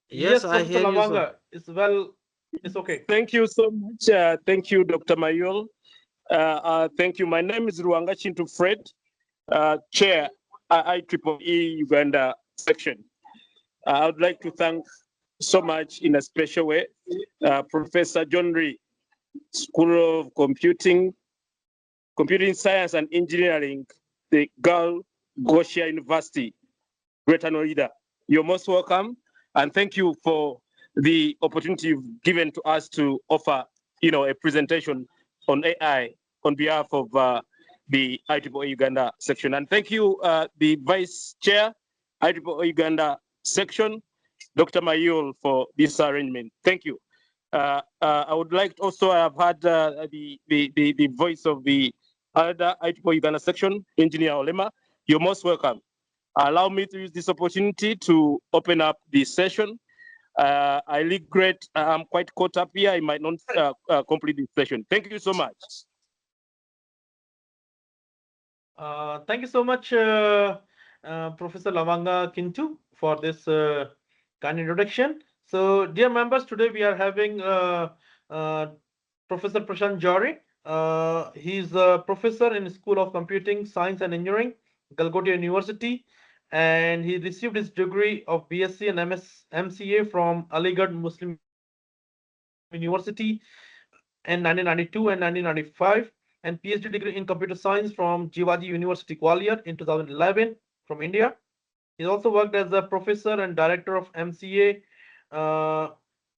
Yes, Yes, I Professor hear you, sir. Lavanga, it's okay. Thank you so much. Thank you, Dr. Mayul. Thank you. My name is Ruanga Chintu Fred, Chair, IEEE Uganda section. I would like to thank so much in a special way Professor John Ree, School of Computing Science and Engineering, the Girl Goshia University, Greater Noida. You're most welcome, and thank you for the opportunity you've given to us to offer, a presentation on AI on behalf of the IEEE Uganda section. And thank you, the Vice Chair, IEEE Uganda section, Dr. Mayul, for this arrangement. Thank you. I would like to also, I have had the voice of the other IEEE Uganda section, Engineer Olema. You're most welcome. Allow me to use this opportunity to open up the session. I regret I'm quite caught up here. I might not complete this session. Thank you so much. Thank you so much, Professor Lavanga Kintu, for this kind introduction. So, dear members, today we are having uh, Professor Prashant Jari. He's a professor in School of Computing, Science and Engineering, Galgotia University, and he received his degree of BSc and MCA from Aligarh Muslim University in 1992 and 1995, and PhD degree in computer science from Jivaji University Gwalior in 2011 from India. He also worked as a professor and director of MCA uh,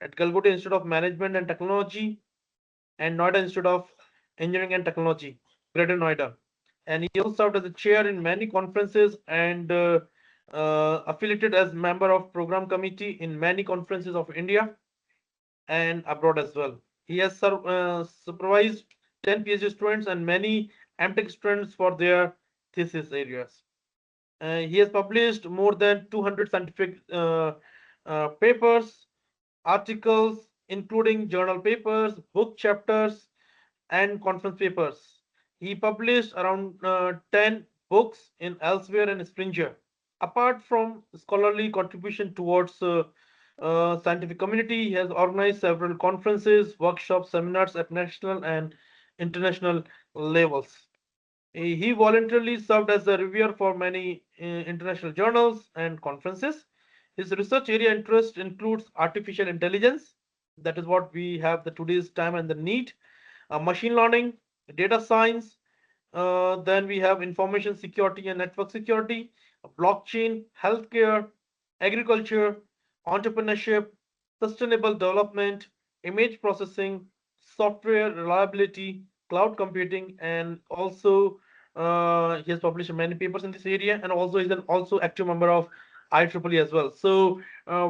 at Calcutta Institute of Management and Technology and Noida Institute of Engineering and Technology, Greater Noida. And he also served as a chair in many conferences and affiliated as member of program committee in many conferences of India and abroad as well. He has supervised 10 PhD students and many MTech students for their thesis areas. He has published more than 200 scientific papers, articles, including journal papers, book chapters, and conference papers. He published around 10 books in Elsewhere and Springer. Apart from scholarly contribution towards scientific community, he has organized several conferences, workshops, seminars at national and international levels. He voluntarily served as a reviewer for many international journals and conferences. His research area interest includes artificial intelligence, that is what we have the today's time and the need, machine learning, data science, then we have information security and network security, blockchain, healthcare, agriculture, entrepreneurship, sustainable development, image processing, software reliability, cloud computing, and also he has published many papers in this area, and also is an also active member of IEEE as well. So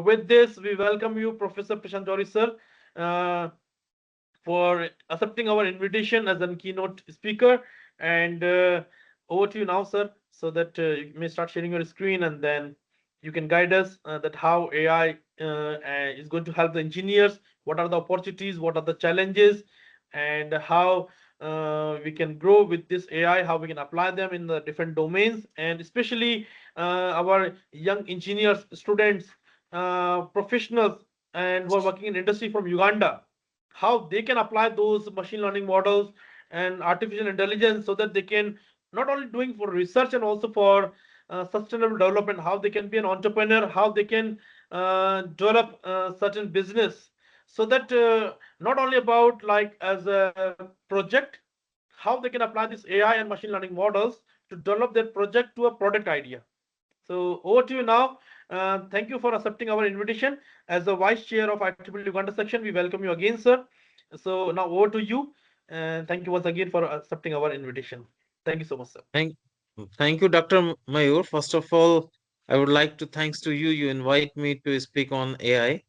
with this, we welcome you, Professor Prashant Jory, sir. Uh, for accepting our invitation as a keynote speaker. And over to you now, sir, so that you may start sharing your screen and then you can guide us that how AI is going to help the engineers, what are the opportunities, what are the challenges, and how we can grow with this AI, how we can apply them in the different domains, and especially our young engineers, students, professionals, and who are working in industry from Uganda, how they can apply those machine learning models and artificial intelligence so that they can not only doing for research and also for sustainable development, how they can be an entrepreneur, how they can develop certain business, so that not only about like as a project, how they can apply this AI and machine learning models to develop their project to a product idea. So over to you now. Thank you for accepting our invitation. As the Vice Chair of IEEE Uganda section, we welcome you again, sir. So now over to you. And thank you once again for accepting our invitation. Thank you so much, sir. Thank, thank you, Dr. Mayur. First of all, I would like to thanks to you. You invite me to speak on AI.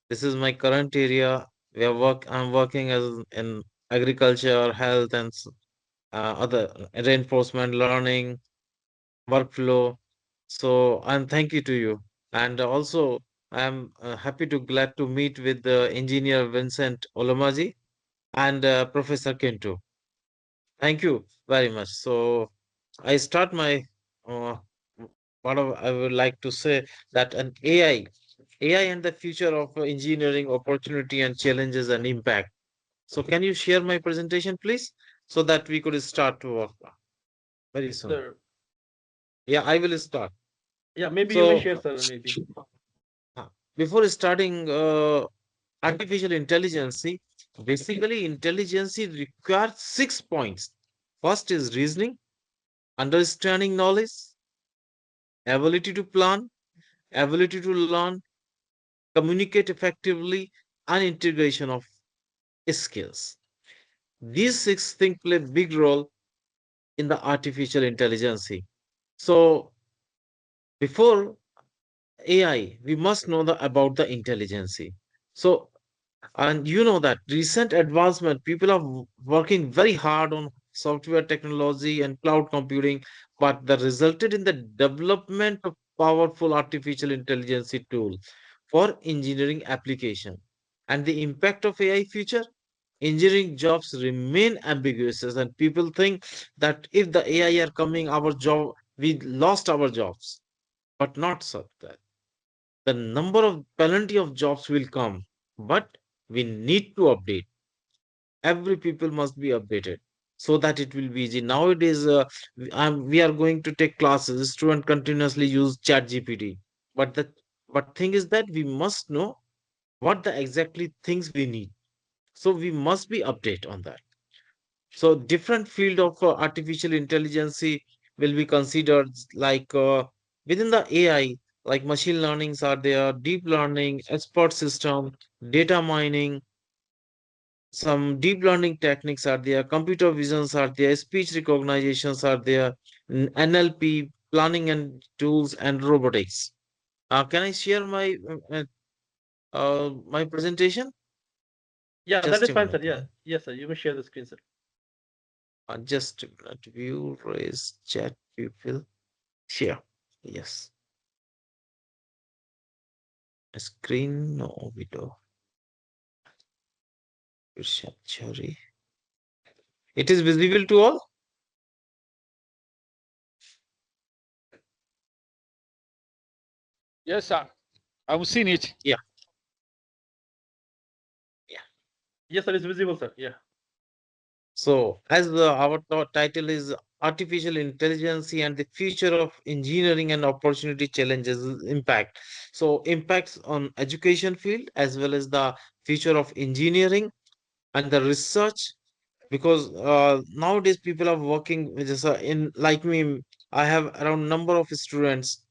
This is my current area. I'm working as in agriculture, health, and other reinforcement learning workflow. So I'm thank you to you, and also I'm happy to glad to meet with the engineer Vincent Olomaji and Professor Kintu. Thank you very much. So I start my uh, I would like to say that an AI. AI and the future of engineering, opportunity and challenges and impact. So can you share my presentation, please, so that we could start to work very soon? Sir. Yeah, I will start. Yeah, maybe you may So share, sir, maybe. before starting artificial intelligence, see, basically intelligence requires 6 points. First is reasoning, understanding knowledge, ability to plan, ability to learn, communicate effectively, and integration of skills. These six things play a big role in the artificial intelligence. So before AI, we must know about the intelligence. So, and you know that recent advancement, people are working very hard on software technology and cloud computing, but that resulted in the development of powerful artificial intelligence tool for engineering application. And the impact of AI future, engineering jobs remain ambiguous, and people think that if the AI are coming, our job, we lost our jobs, but not so that the number of plenty of jobs will come, but we need to update. Every people must be updated so that it will be easy. Nowadays, we are going to take classes. Student continuously use Chat GPT, but thing is that we must know what the exactly things we need. So we must be update on that. So different field of artificial intelligence will be considered, like within the AI, like machine learnings are there, deep learning, expert system, data mining, some deep learning techniques are there, computer visions are there, speech recognitions are there, NLP, planning and tools, and robotics. Can I share my presentation? Yeah, that Just is a fine, sir. minute. Yeah, yes, sir. You may share the screen, sir. Just a minute. View, raise, chat, people, share. Yes. Screen, no video. Sorry. It is visible to all? Yes, sir. I've seen it. Yeah. Yeah. Yes, sir. It's visible, sir. Yeah. So, as our title is Artificial Intelligence and the Future of Engineering and Opportunity Challenges Impact. So, impacts on education field as well as the future of engineering and the research, because nowadays people are working with this, in like me, I have around number of students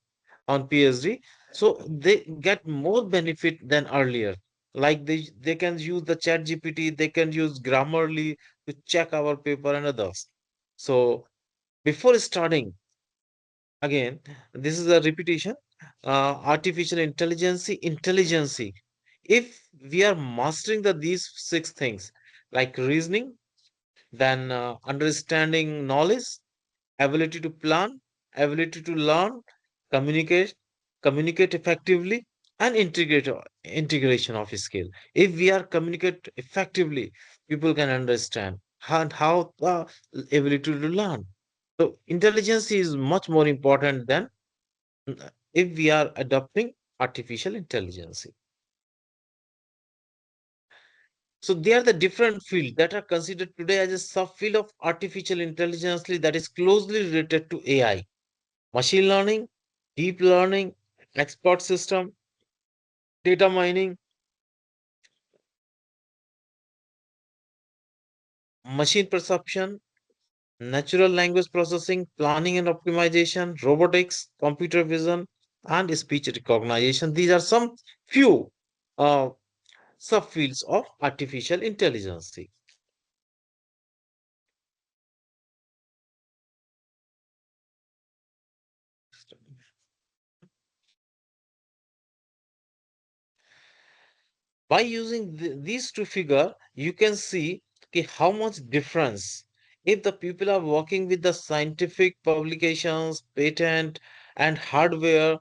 on PhD, so they get more benefit than earlier. Like they can use the Chat GPT, they can use Grammarly to check our paper and others. So before starting again, this is a repetition. Artificial intelligence. If we are mastering these six things, like reasoning, then understanding knowledge, ability to plan, ability to learn, communicate, communicate effectively, and integration of skill. If we are communicate effectively, people can understand how the ability to learn. So intelligence is much more important than if we are adopting artificial intelligence. So they are the different fields that are considered today as a subfield of artificial intelligence that is closely related to AI. Machine learning, deep learning, expert system, data mining, machine perception, natural language processing, planning and optimization, robotics, computer vision, and speech recognition. These are some few uh, subfields of artificial intelligence. By using these two figure, you can see how much difference if the people are working with the scientific publications, patent, and hardware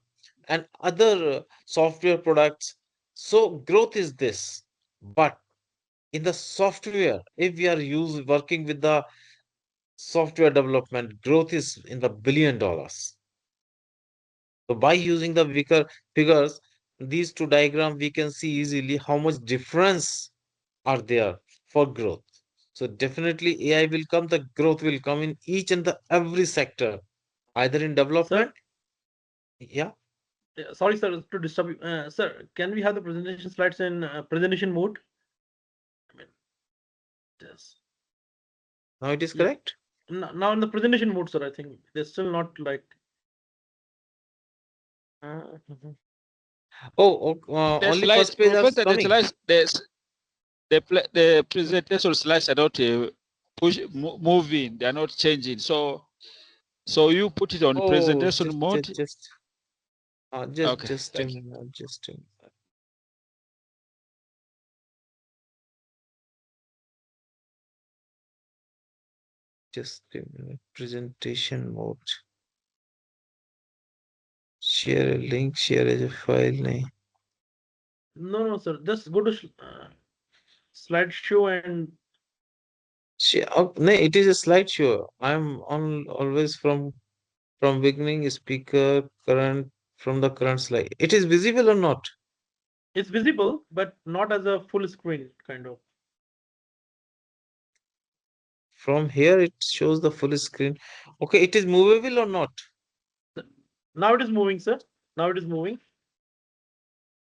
and other software products. So growth is this. But in the software, if we are working with the software development, growth is in the $1 billion. So by using the figures, these two diagrams, we can see easily how much difference are there for growth. So definitely AI will come, the growth will come in each and the every sector, either in Sir, development. Yeah, sorry, sir, to disturb you. Sir, can we have the presentation slides in presentation mode? I mean, yes. now it is Yeah. correct. Now in the presentation mode, sir, I think they're still not like. Mhm. Oh, The only slides, first page are Professor, the coming. slides, the presentation slides are not moving. They are not changing. So you put it on Oh, presentation mode. Okay, just a thank you. minute, just a minute. Just a minute. Presentation mode. Share a link, share as a file. नहीं. No, no, sir. Just go to slideshow and No, it is a slideshow. I'm on always from beginning speaker current from the current slide. It is visible or not? it's visible, but not as a full screen kind of. From here it shows the full screen. Okay, it is movable or not? Now it is moving, sir. Now it is moving.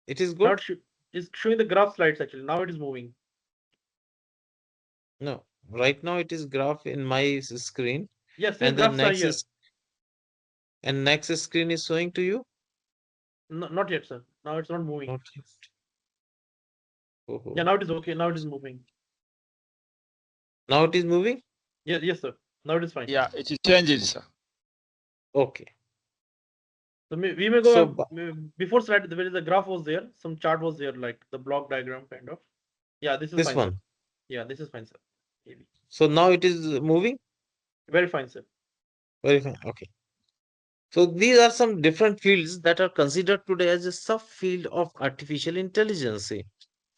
It is Now good? it's showing the graph slides actually. Now it is moving. No. Right now it is graph in my screen, Yeah, still and the graphs are next here. is and next screen is showing to you? No, not yet, sir. Now it's not moving. Not yet. Yeah, Oh. now it is okay. Now it is moving. Now it is moving? Yeah, yes, sir. Now it is fine. Yeah, it is changing, sir. Okay. So we may So go before slide. There is a graph was there. Some chart was there, like the block diagram kind of. Yeah, this is this fine, sir. one. Yeah, this is fine, sir. Maybe. So now it is moving? Very fine, sir. Very fine. Okay. So these are some different fields that are considered today as a subfield of artificial intelligence,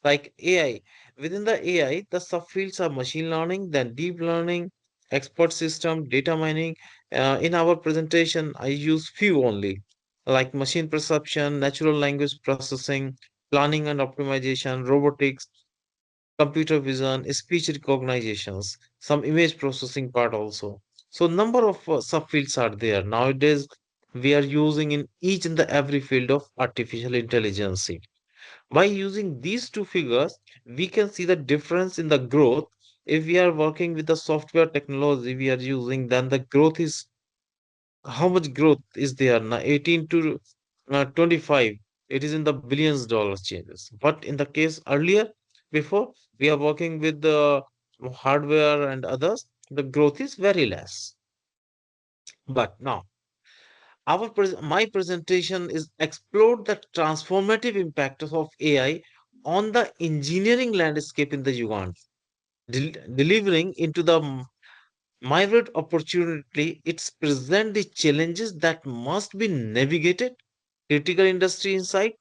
like AI. Within the AI, the subfields are machine learning, then deep learning, expert system, data mining. In our presentation, I use few only, like machine perception, natural language processing, planning and optimization, robotics, computer vision, speech recognitions, some image processing part also. So number of subfields are there. Nowadays, we are using in each and the every field of artificial intelligence. By using these two figures, we can see the difference in the growth. If we are working with the software technology we are using, then the growth is how much growth is there now? 18 to 25. It is in the billions dollars changes. But in the case earlier, before we are working with the hardware and others, the growth is very less. But now, my presentation is explored the transformative impact of AI on the engineering landscape in the Uganda, delivering into the myriad opportunity. It's present the challenges that must be navigated, critical industry insight,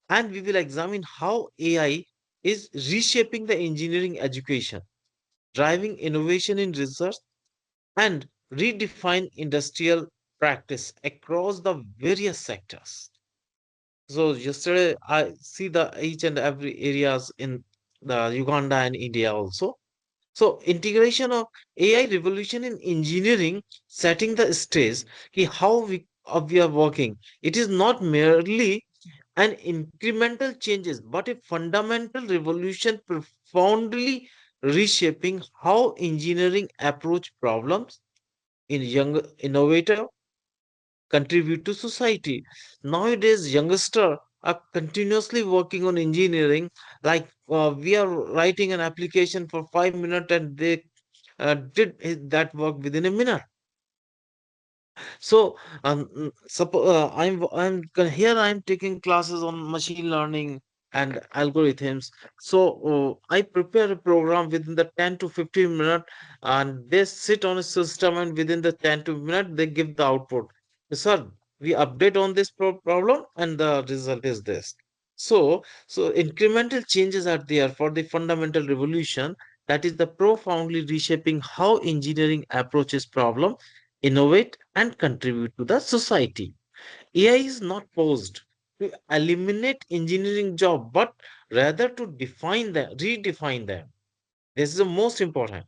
and we will examine how AI is reshaping the engineering education, driving innovation in research, and redefine industrial practice across the various sectors. So yesterday I see the each and every areas in the Uganda and India also. So integration of AI revolution in engineering, setting the stage, how we are working. It is not merely an incremental changes, but a fundamental revolution profoundly reshaping how engineering approach problems in young innovator contribute to society. Nowadays, youngsters are continuously working on engineering. Like we are writing an application for 5 minutes, and they did that work within a minute. So, here. I'm taking classes on machine learning and algorithms. So, I prepare a program within the 10 to 15 minutes, and they sit on a system, and within the 10 to minute, they give the output. Sir, we update on this problem, and the result is this. So incremental changes are there for the fundamental revolution that is the profoundly reshaping how engineering approaches problem, innovate, and contribute to the society. AI is not paused. to eliminate engineering job, but rather to define them, redefine them. This is the most important,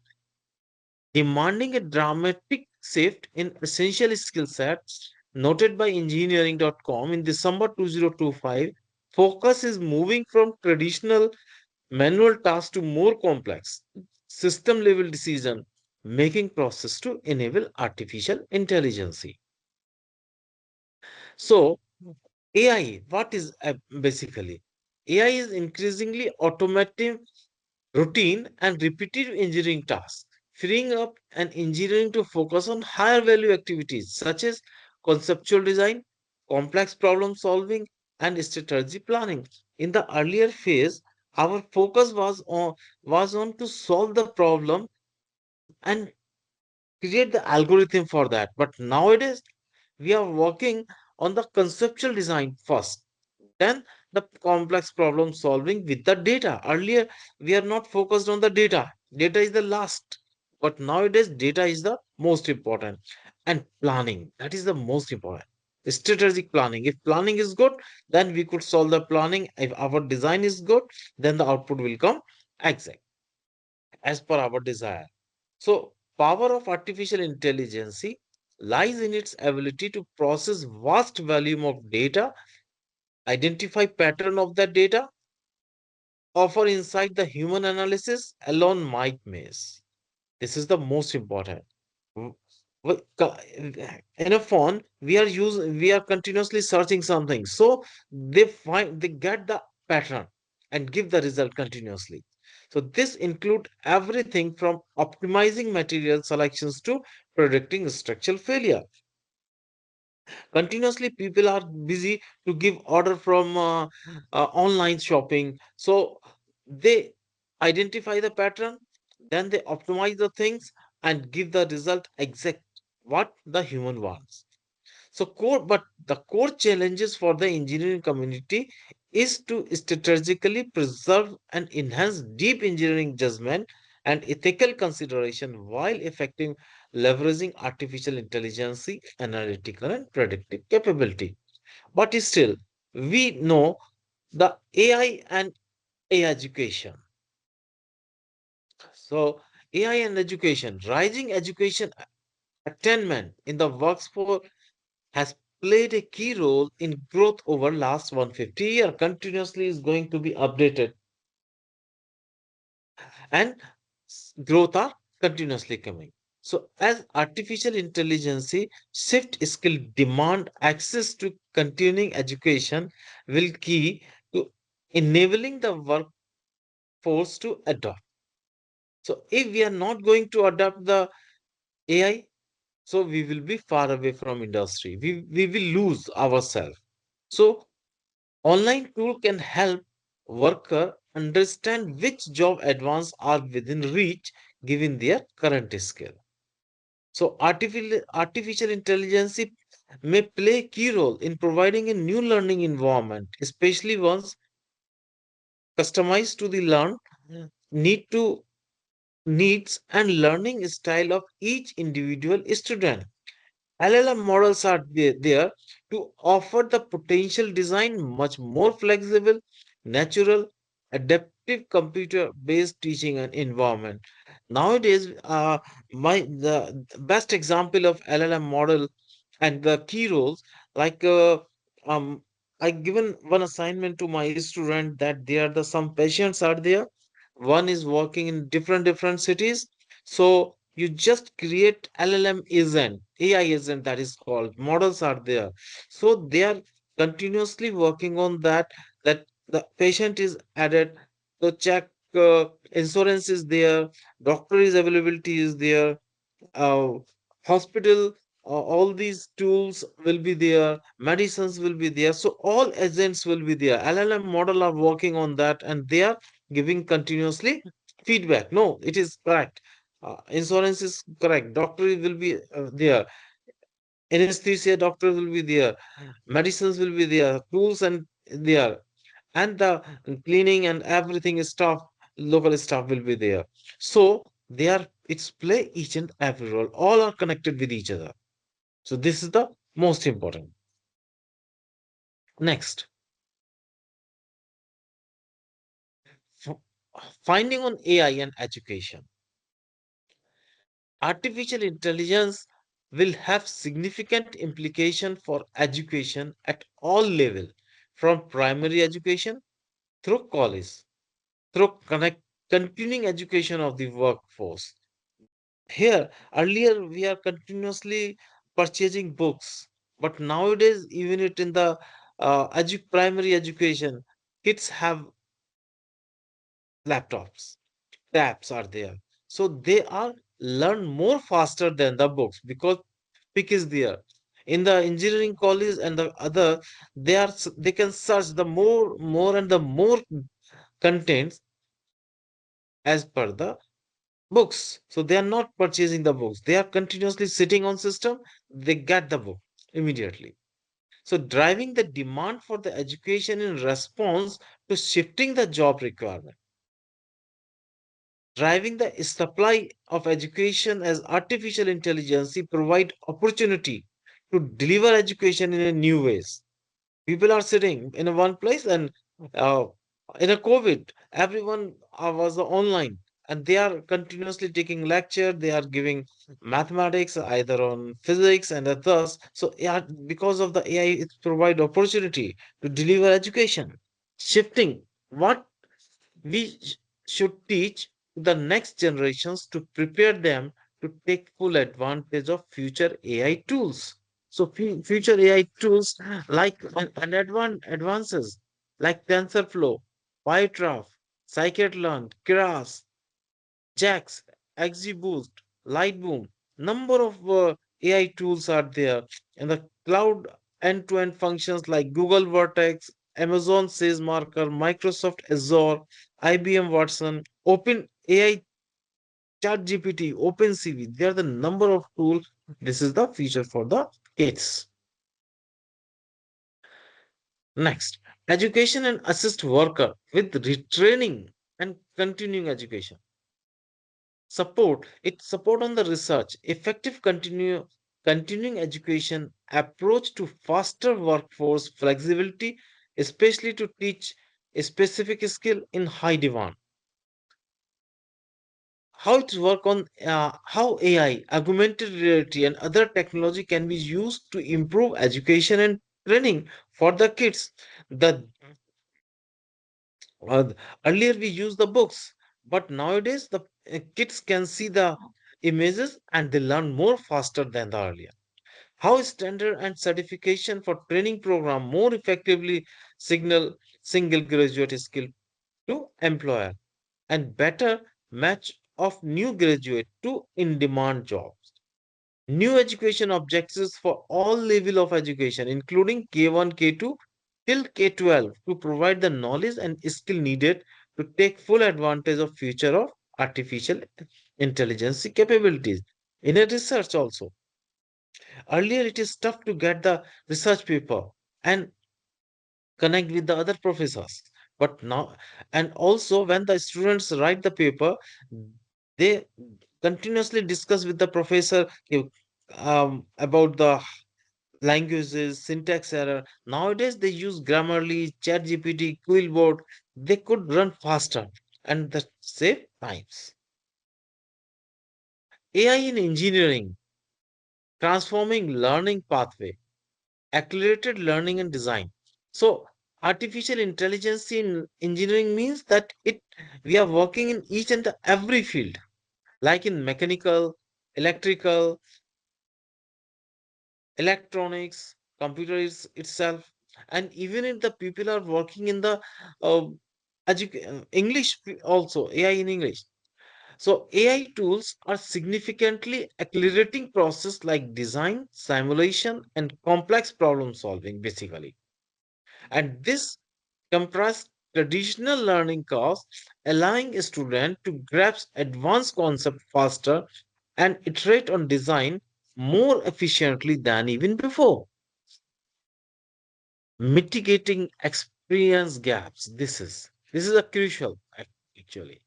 demanding a dramatic shift in essential skill sets. Noted by engineering.com in December 2025, focus is moving from traditional manual tasks to more complex system level decision making process to enable artificial intelligence. So, AI, what is basically? AI is increasingly automating routine and repetitive engineering tasks, freeing up an engineering to focus on higher value activities such as conceptual design, complex problem solving, and strategy planning. In the earlier phase, our focus was on to solve the problem and create the algorithm for that. But nowadays, we are working on the conceptual design first, then the complex problem solving with the data. Earlier, we are not focused on the data. Data is the last. But nowadays, data is the most important. And planning, that is the most important. Strategic planning. If planning is good, then we could solve the planning. If our design is good, then the output will come exact as per our desire. So, power of artificial intelligence lies in its ability to process vast volume of data, identify pattern of that data, offer insight the human analysis alone might miss. This is the most important. W- In a phone, we are continuously searching something. So they get the pattern and give the result continuously. So this include everything from optimizing material selections to predicting structural failure. Continuously people are busy to give order from online shopping, so they identify the pattern, then they optimize the things and give the result exact what the human wants. So core, but the core challenges for the engineering community is to strategically preserve and enhance deep engineering judgment and ethical consideration while effective leveraging artificial intelligence, analytical and predictive capability. But still, we know the AI and AI education. So AI and education, rising education attainment in the workforce has played a key role in growth over last 150 years, continuously is going to be updated, and growth are continuously coming. So as artificial intelligence shift skill demand, access to continuing education will key to enabling the workforce to adopt. So if we are not going to adopt the AI, so we will be far away from industry. We will lose ourselves. So online tool can help worker understand which job advance are within reach given their current skill. So artificial intelligence may play a key role in providing a new learning environment, especially ones customized to the learn need to needs and learning style of each individual student. LLM models are there to offer the potential design much more flexible, natural, adaptive computer-based teaching and environment. Nowadays, the best example of LLM model and the key roles, like um, I given one assignment to my student that there are the some patients are there. One is working in different cities, so you just create LLM agent, AI agent that is called. Models are there. So they are continuously working on that, that the patient is added, to check insurance is there, doctor is availability is there, uh, hospital, all these tools will be there, medicines will be there. So all agents will be there. LLM model are working on that and they are giving continuously feedback. No, it is correct. Insurance is correct. Doctor will be there. Anesthesia doctor will be there. Medicines will be there. Tools and there. And the cleaning and everything staff, local staff will be there. So they are, it's play each and every role. All are connected with each other. So this is the most important. Next. F- Finding on AI and education. Artificial intelligence will have significant implication for education at all level, from primary education through college, through continuing education of the workforce. Here, earlier we are continuously purchasing books, but nowadays, even it in the primary education, kids have laptops, tabs are there, so they are learn more faster than the books because pick is there. In the engineering college and the other, they can search the more and the more contents as per the books. So they are not purchasing the books. They are continuously sitting on system. They get the book immediately. So driving the demand for the education in response to shifting the job requirement. Driving the supply of education as artificial intelligence provide opportunity to deliver education in a new ways. People are sitting in a one place and uh, in a COVID, everyone was online and they are continuously taking lecture. They are giving mathematics either on physics and others. So yeah, because of the AI, it provide opportunity to deliver education. Shifting what we should teach the next generations to prepare them to take full advantage of future AI tools. So future AI tools like advances like TensorFlow, PyTorch, Scikit-learn, Keras, JAX, XGBoost, Lightboom, number of AI tools are there, and the cloud end-to-end functions like Google Vertex, Amazon SageMaker, Microsoft Azure, IBM Watson, Open AI, ChatGPT, OpenCV. They are the number of tools. This is the feature for the kids. Next, education and assist worker with retraining and continuing education. Support on the research, effective continuing education approach to faster workforce flexibility, especially to teach a specific skill in high demand. How it work on how AI, augmented reality, and other technology can be used to improve education and training for the kids. The uh, Earlier we used the books, but nowadays the kids can see the images and they learn more faster than the earlier. How standard and certification for training program more effectively signal single graduate skill to employer and better match of new graduate to in-demand jobs. New education objectives for all level of education, including K1, K2 till K12, to provide the knowledge and skill needed to take full advantage of future of artificial intelligence capabilities. In a research also, earlier it is tough to get the research paper and connect with the other professors. But now, and also when the students write the paper, they continuously discuss with the professor about the languages, syntax error. Nowadays, they use Grammarly, ChatGPT, Quillboard. They could run faster and that save times. AI in engineering, transforming learning pathway, accelerated learning and design. So, artificial intelligence in engineering means that it we are working in each and every field, like in mechanical, electrical, electronics, computers itself, and even if the people are working in the uh, English also, AI in English. So AI tools are significantly accelerating process like design, simulation, and complex problem solving basically. And this compress traditional learning curves, allowing a student to grasp advanced concepts faster and iterate on design more efficiently than even before. Mitigating experience gaps. This is a actually.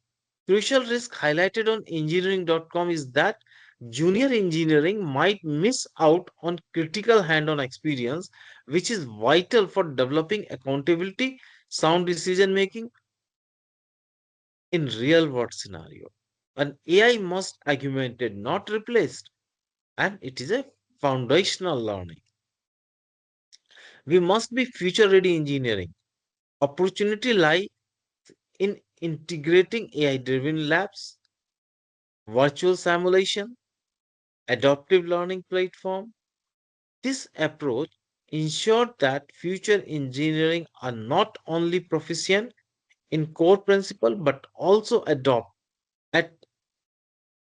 Crucial risk highlighted on engineering.com is that junior engineering might miss out on critical hand-on experience, which is vital for developing accountability, sound decision making, in real world scenario. And AI must augmented, not replaced, and it is a foundational learning. We must be future ready engineering. Opportunity lie in integrating AI driven labs, virtual simulation, adaptive learning platform. This approach ensures that future engineering are not only proficient in core principle but also adopt at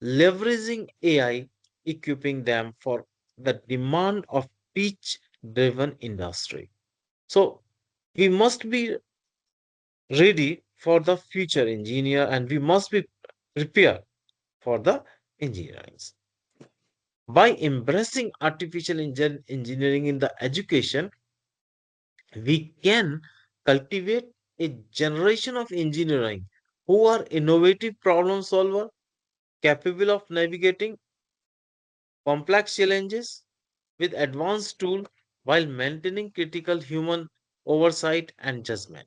leveraging AI, equipping them for the demand of each driven industry. So we must be ready for the future engineer and we must be prepared for the engineering. By embracing artificial engineering in the education, we can cultivate a generation of engineering who are innovative problem solver, capable of navigating complex challenges with advanced tools while maintaining critical human oversight and judgment.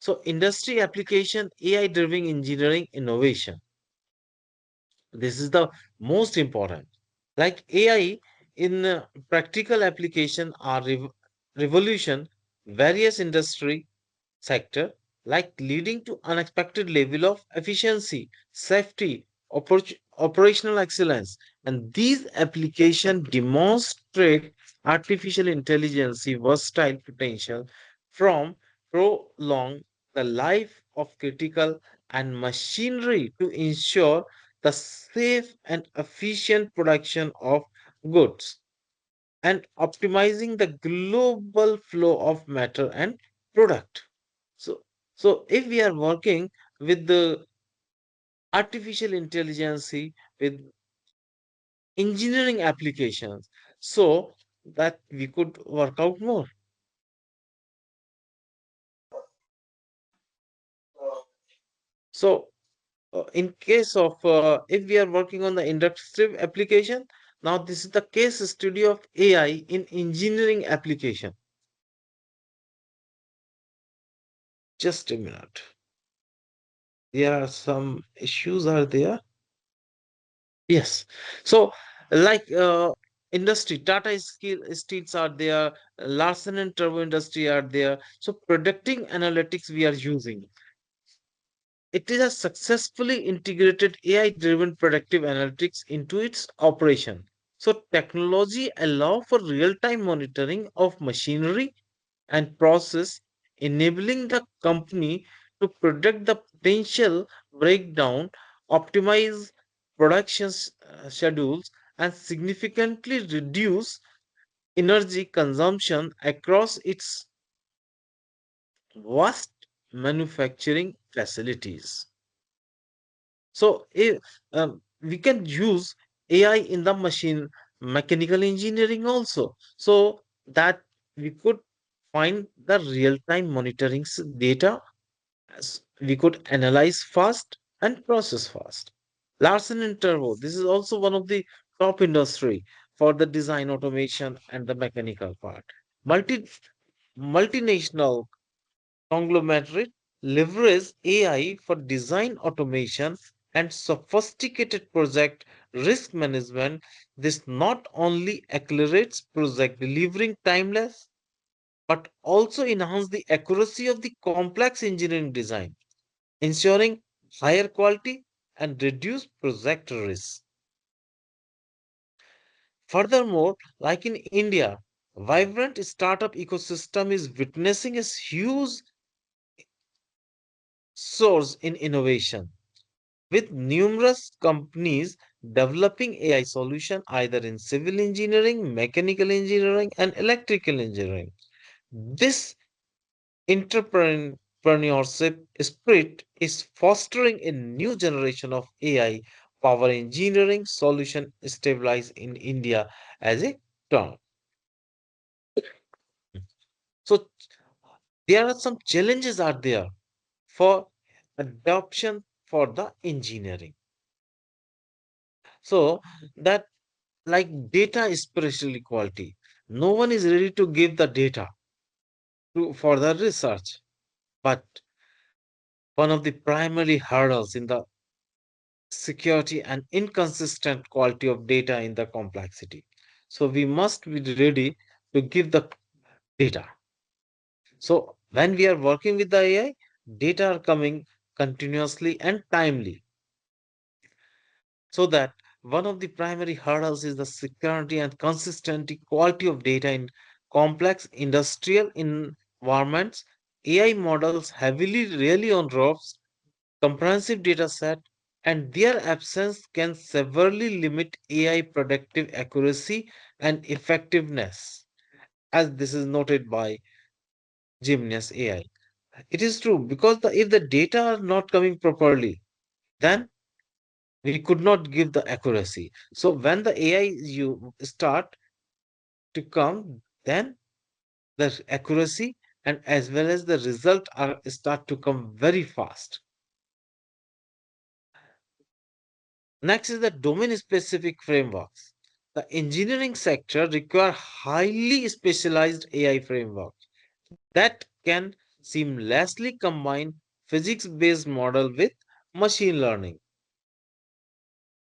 So, industry application, AI driven engineering innovation. This is the most important. Like AI in practical application are revolution various industry sector, like leading to unexpected level of efficiency, safety, operational excellence. And these applications demonstrate artificial intelligence versatile potential from prolong the life of critical and machinery to ensure the safe and efficient production of goods and optimizing the global flow of matter and product. So, so if we are working with the artificial intelligence, with engineering applications, so that we could work out more. So, in case of if we are working on the industrial application, now this is the case study of AI in engineering application. Just a minute. There are some issues are there. Yes. So, like industry, Tata Steels are there, Larsen and Turbo Industry are there. So, predicting analytics we are using. It is a successfully integrated AI-driven predictive analytics into its operation. So, technology allow for real-time monitoring of machinery and process, enabling the company to predict the potential breakdown, optimize production schedules, and significantly reduce energy consumption across its vast manufacturing facilities. So, if, we can use AI in the mechanical engineering also, so that we could find the real-time monitoring data as we could analyze fast and process fast. Larsen and Turbo, this is also one of the top industry for the design automation and the mechanical part. Multi multinational conglomerate leverage AI for design automation and sophisticated project risk management. This not only accelerates project delivering timeless, but also enhance the accuracy of the complex engineering design, ensuring higher quality and reduce project risk. Furthermore, like in India, vibrant startup ecosystem is witnessing a huge source in innovation, with numerous companies developing AI solutions either in civil engineering, mechanical engineering, and electrical engineering. This entrepreneurship spirit is fostering a new generation of AI power engineering solution stabilized in India as a term. So there are some challenges are there for adoption for the engineering. So that like data spatial equality. No one is ready to give the data for the research, but one of the primary hurdles in the security and inconsistent quality of data in the complexity. So we must be ready to give the data. So when we are working with the AI, data are coming continuously and timely. So that one of the primary hurdles is the security and consistency quality of data in complex industrial environments. AI models heavily rely on robust, comprehensive data set, and their absence can severely limit AI productive accuracy and effectiveness, as this is noted by Gymnast AI. It is true because if the data are not coming properly, then we could not give the accuracy. So when the AI you start to come, then the accuracy and as well as the result are start to come very fast. Next is the domain specific frameworks. The engineering sector require highly specialized AI frameworks that can seamlessly combine physics based model with machine learning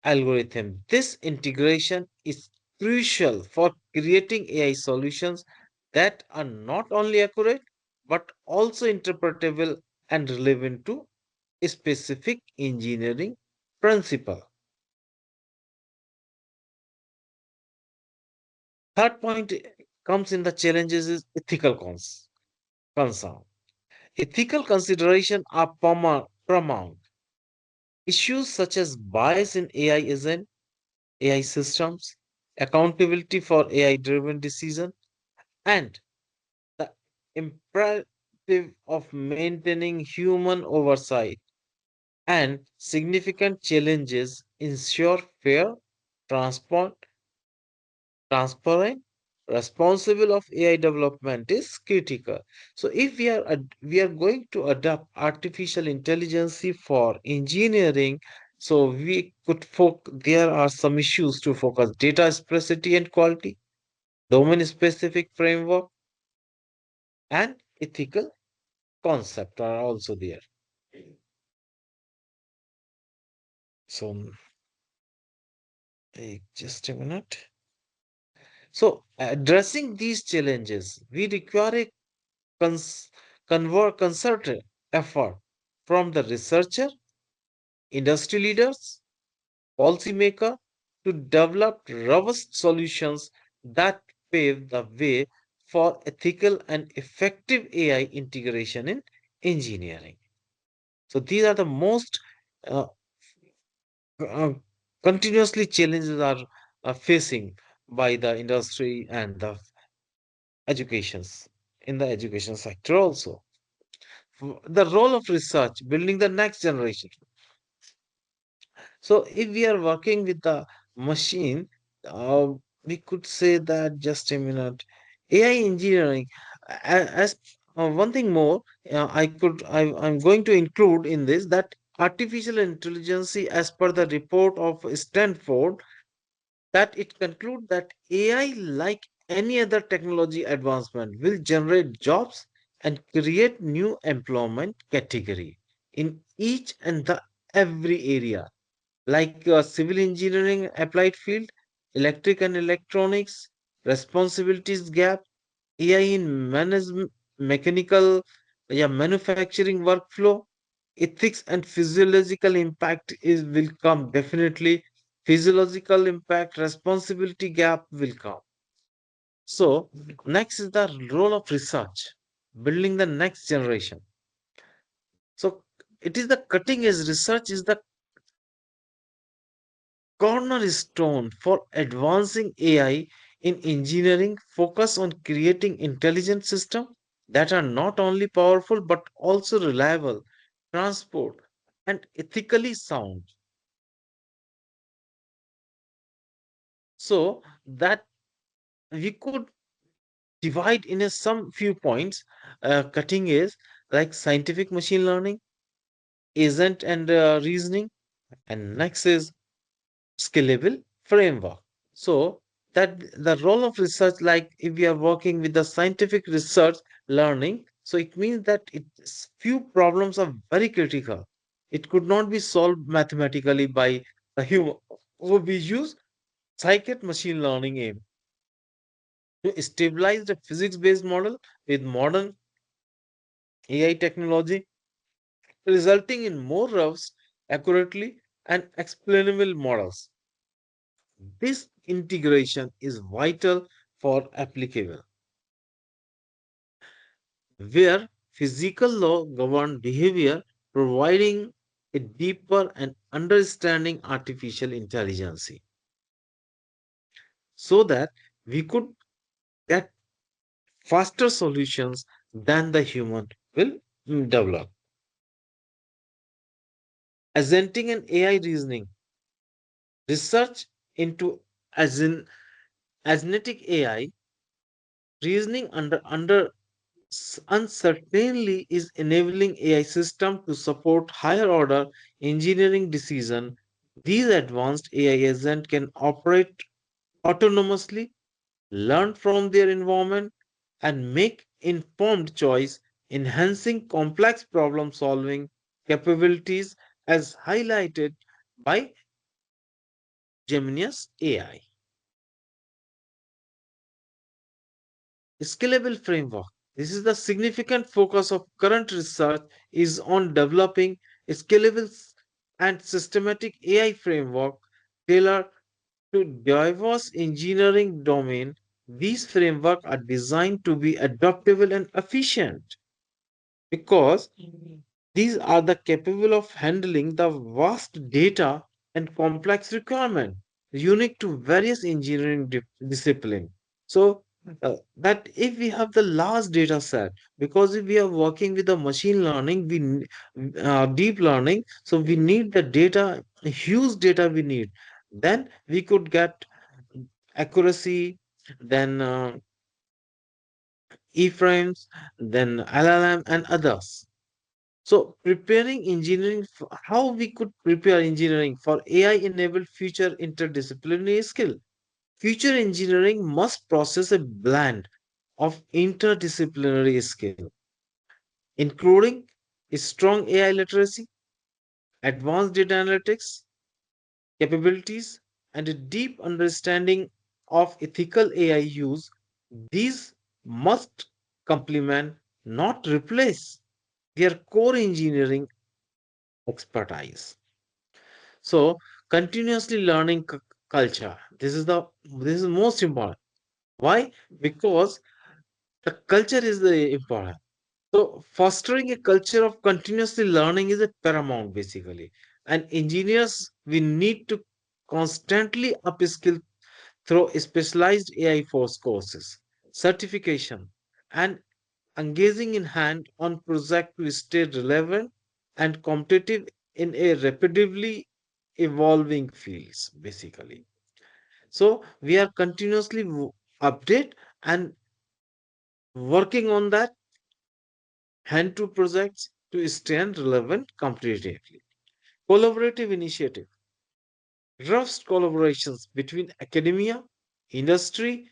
algorithm. This integration is crucial for creating AI solutions that are not only accurate but also interpretable and relevant to a specific engineering principle. Third point comes in the challenges is ethical concern. Ethical consideration are paramount. Issues such as bias in AI agent, AI systems, accountability for AI-driven decision, and the imperative of maintaining human oversight and significant challenges ensure fair, transparent, transparent, responsible of AI development is critical. So if we are going to adopt artificial intelligence for engineering, so we could there are some issues to focus data scarcity and quality, domain specific framework, and ethical concept are also there. So just a minute. So addressing these challenges, we require a cons- concerted effort from the researcher, industry leaders, policymaker to develop robust solutions that pave the way for ethical and effective AI integration in engineering. So these are the most uh, uh, continuously challenges are facing by the industry and the educations in the education sector also. The role of research, building the next generation. So if we are working with the machine, uh, we could say that just a minute. AI engineering, as one thing more, I'm going to include in this that artificial intelligence, as per the report of Stanford, that it concludes that AI, like any other technology advancement, will generate jobs and create new employment category in each and the every area, like civil engineering applied field, electric and electronics, responsibilities gap, AI in mechanical, yeah, manufacturing workflow, ethics and physiological impact is will come definitely. Physiological impact, responsibility gap will come. So next is the role of research, building the next generation. So it is the cutting edge research is the cornerstone for advancing AI in engineering, focus on creating intelligent systems that are not only powerful but also reliable, transport, and ethically sound. So that we could divide in a some few points. Cutting is like scientific machine learning, agent and reasoning, and next is scalable framework. So that the role of research, like if we are working with the scientific research learning, So it means that few problems are very critical. It could not be solved mathematically by the human. So we use scikit machine learning aim to stabilize the physics-based model with modern AI technology, resulting in more robust, accurately, and explainable models. This integration is vital for applicable, where physical law govern behavior, providing a deeper and understanding artificial intelligence, so that we could get faster solutions than the human will develop. Agentic and AI reasoning. Research into agentic AI reasoning uncertainly is enabling AI system to support higher order engineering decision. These advanced AI agents can operate autonomously, learn from their environment, and make informed choice, enhancing complex problem solving capabilities as highlighted by Gemini's AI. Scalable framework. This is the significant focus of current research is on developing a scalable and systematic AI framework tailored to diverse engineering domain. These frameworks are designed to be adaptable and efficient because these are the capable of handling the vast data and complex requirement unique to various engineering discipline. So that if we have the large data set, because if we are working with the machine learning, deep learning, so we need the data, huge data we need. Then we could get accuracy, then E-frames, then LLM and others. So preparing engineering, how we could prepare engineering for AI-enabled future interdisciplinary skill. Future engineering must process a blend of interdisciplinary skill, including strong AI literacy, advanced data analytics capabilities, and a deep understanding of ethical AI use. These must complement, not replace, their core engineering expertise. So continuously learning culture. This is most important. Why? Because the culture is the important. So fostering a culture of continuously learning is a paramount basically. And engineers we need to constantly upskill through specialized AI force courses, certification, and engaging in hand-on project to stay relevant and competitive in a rapidly evolving fields basically. So we are continuously update and working on that hand to projects to stay relevant competitively. Collaborative initiative. Robust collaborations between academia, industry,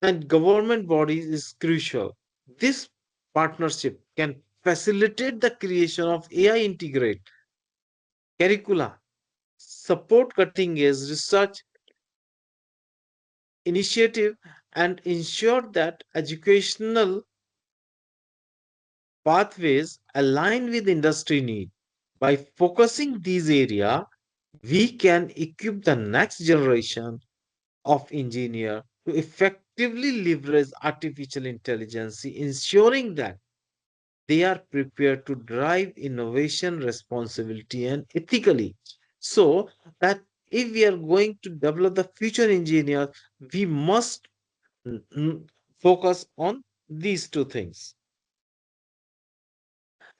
and government bodies is crucial. This partnership can facilitate the creation of AI integrate curricula, support cutting edge research initiative, and ensure that educational pathways align with industry need. By focusing these areas, we can equip the next generation of engineer to effectively leverage artificial intelligence, ensuring that they are prepared to drive innovation, responsibility, and ethically. So that if we are going to develop the future engineers, we must focus on these two things.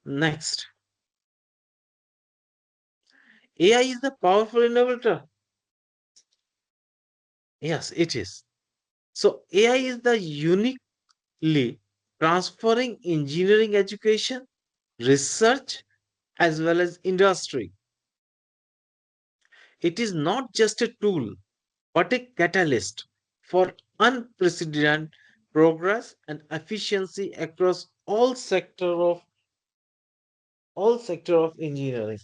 Next, AI is the powerful innovator. Yes, it is. So AI is the uniquely transferring engineering education, research, as well as industry. It is not just a tool, but a catalyst for unprecedented progress and efficiency across all sector of all sector of engineering.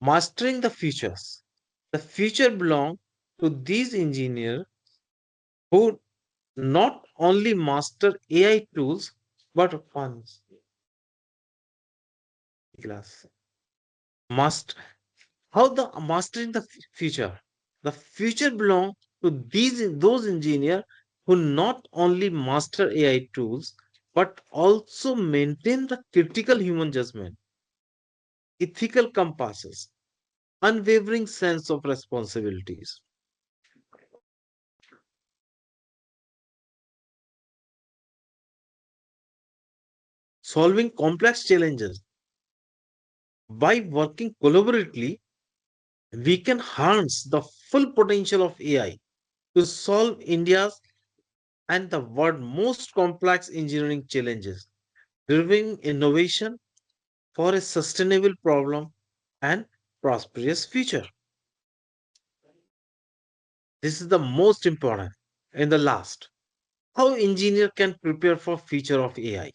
Mastering the futures. The future belong to these engineers who not only master AI tools but one class. Must how the mastering the future. The future belong to those engineers who not only master AI tools but also maintain the critical human judgment, ethical compasses, unwavering sense of responsibilities, solving complex challenges. By working collaboratively, we can harness the full potential of AI to solve India's and the world's most complex engineering challenges, driving innovation for a sustainable problem and prosperous future. This is the most important. And the last, how engineer can prepare for future of AI.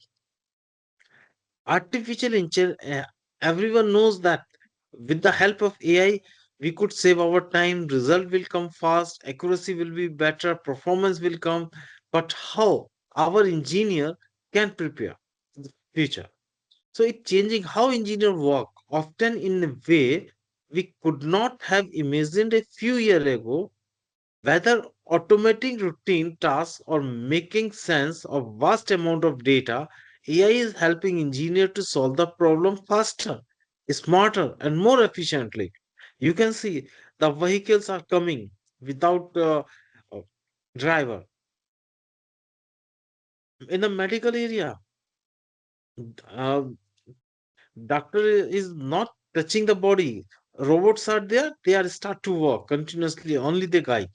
Artificial intelligence, everyone knows that with the help of AI, we could save our time, result will come fast, accuracy will be better, performance will come. But how our engineer can prepare for the future? So it's changing how engineers work, often in a way we could not have imagined a few years ago. Whether automating routine tasks or making sense of vast amount of data, AI is helping engineers to solve the problem faster, smarter, and more efficiently. You can see the vehicles are coming without uh, driver. In the medical area, uh, doctor is not touching the body. Robots are there; they are start to work continuously. Only the guide.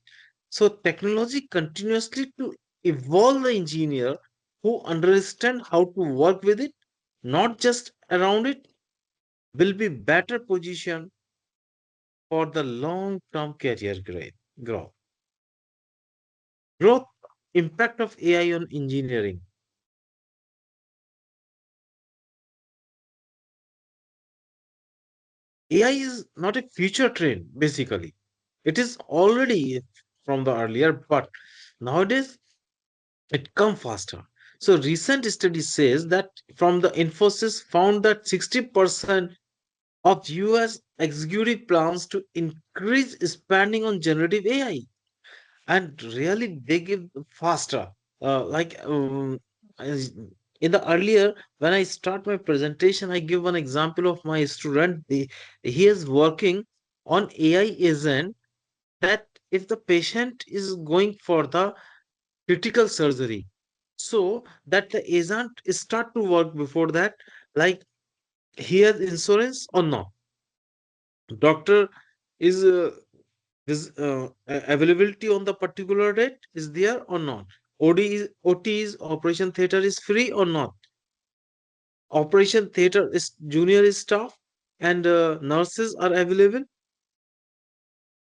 So technology continuously to evolve the engineer who understand how to work with it, not just around it, will be better positioned for the long-term career growth. Growth impact of AI on engineering. AI is not a future trend, basically. It is already from the earlier, but nowadays it come faster. So recent study says that from the Infosys found that 60% of US executive plans to increase spending on generative AI, and really they give faster. Like as- in the earlier when I start my presentation, I give one example of my student. He is working on AI agent that if the patient is going for the critical surgery, so that the agent start to work before that, like he has insurance or not, doctor is availability on the particular date is there or not, OT is operation theater is free or not, operation theater is junior staff and nurses are available,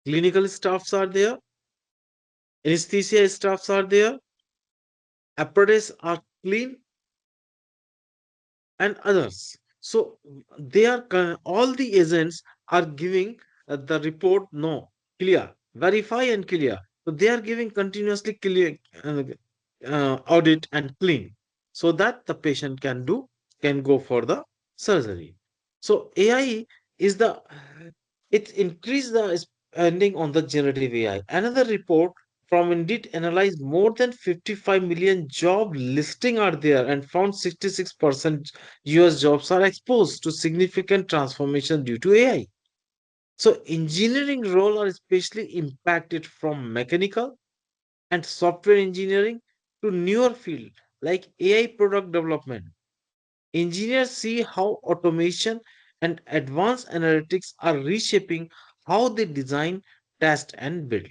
clinical staffs are there, anesthesia staffs are there, apparatus are clean, and others. So they are all the agents are giving the report no clear, verify and clear. So they are giving continuously clear audit and clean, so that the patient can go for the surgery. So AI is the it increased the spending on the generative AI. Another report from Indeed analyzed more than 55 million job listing are there and found 66% US jobs are exposed to significant transformation due to AI. So engineering role are especially impacted from mechanical and software engineering to newer field like AI product development. Engineers see how automation and advanced analytics are reshaping how they design, test, and build.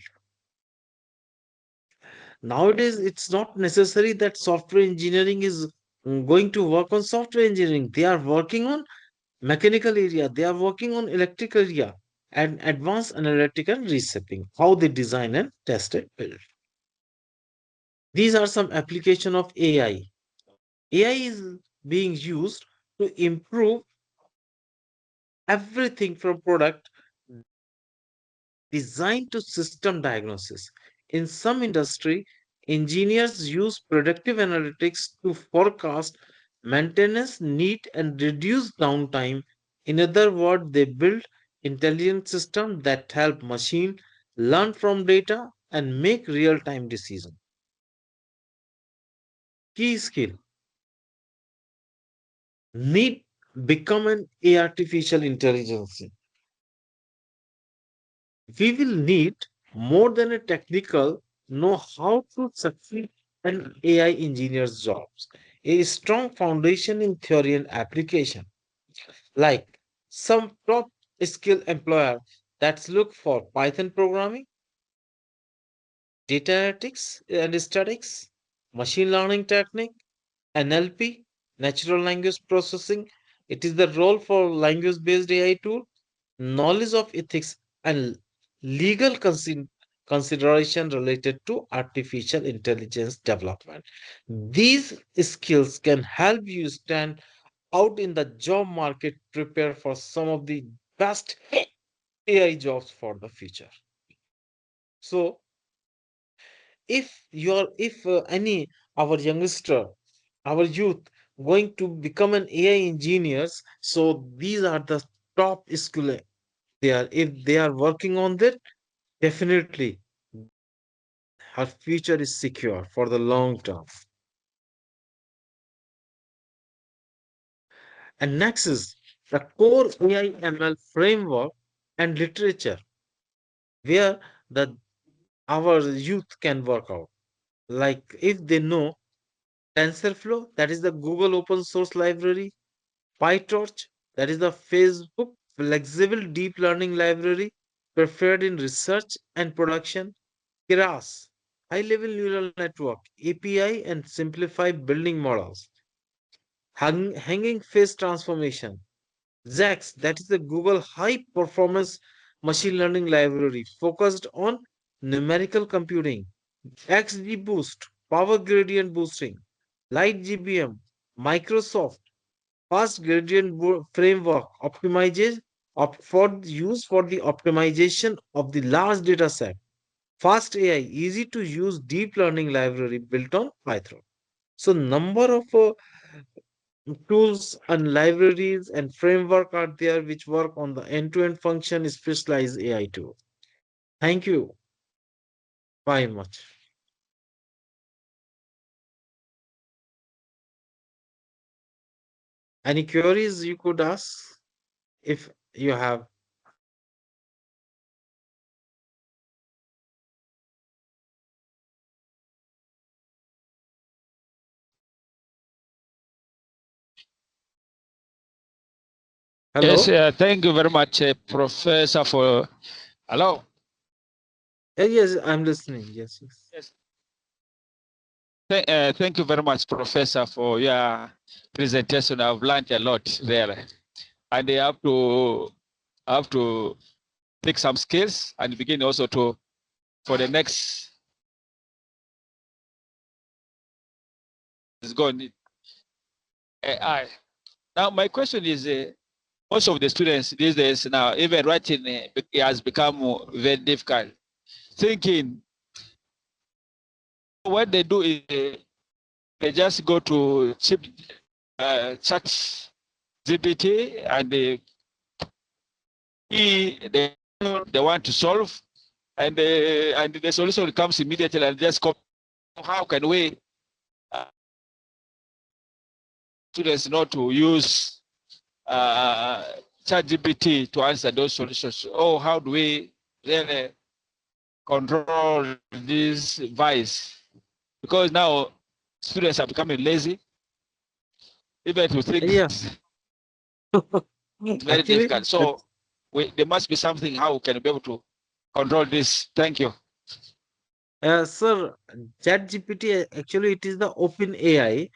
Nowadays, it's not necessary that software engineering is going to work on software engineering. They are working on mechanical area, they are working on electrical area, and advanced analytical reshaping, how they design and test and build. These are some application of AI. AI is being used to improve everything from product design to system diagnosis. In some industry, engineers use predictive analytics to forecast maintenance need and reduce downtime. In other words, they build intelligent systems that help machine learn from data and make real-time decisions. Key skill need become an artificial intelligence. We will need more than a technical know how to succeed in AI engineers jobs. A strong foundation in theory and application, like some top skill employer that look for Python programming, data analytics and statistics, machine learning technique, NLP, natural language processing. It is the role for language-based AI tool, knowledge of ethics and legal consideration related to artificial intelligence development. These skills can help you stand out in the job market, prepare for some of the best AI jobs for the future. So, if any our youngster, our youth going to become an AI engineers, so these are the top skill they are. If they are working on that, definitely her future is secure for the long term. And next is the core AI ML framework and literature where the our youth can work out. Like if they know TensorFlow, that is the Google open source library, PyTorch, that is the Facebook flexible deep learning library preferred in research and production, Keras, high level neural network, API and simplified building models, hanging face transformation, ZAX, that is the Google high performance machine learning library focused on numerical computing, XGBoost, power gradient boosting, Light GBM, Microsoft fast gradient framework optimizes for use for the optimization of the large data set. Fast AI, easy to use deep learning library built on Python. So number of tools and libraries and framework are there which work on the end-to-end function specialized AI tool. Thank you very much. Any queries you could ask if you have? Yes, Hello? thank you very much, Professor, for hello. Yes, I'm listening. Yes, yes. Yes. Thank you very much, Professor, for your presentation. I've learned a lot there, and I have to pick some skills and begin also to for the next is going AI. Now, my question is, most of the students these days now, even writing has become very difficult. Thinking what they do is they just go to cheap chat GPT and they want to solve, and the solution comes immediately and just come. How can we uh, students not to use uh, ChatGPT to answer those solutions? Oh, how do we really control this vice? Because now students are becoming lazy, even to think Yeah, it's very actually, difficult. So there must be something how we can be able to control this. Thank you. sir, ChatGPT actually it is the open AI.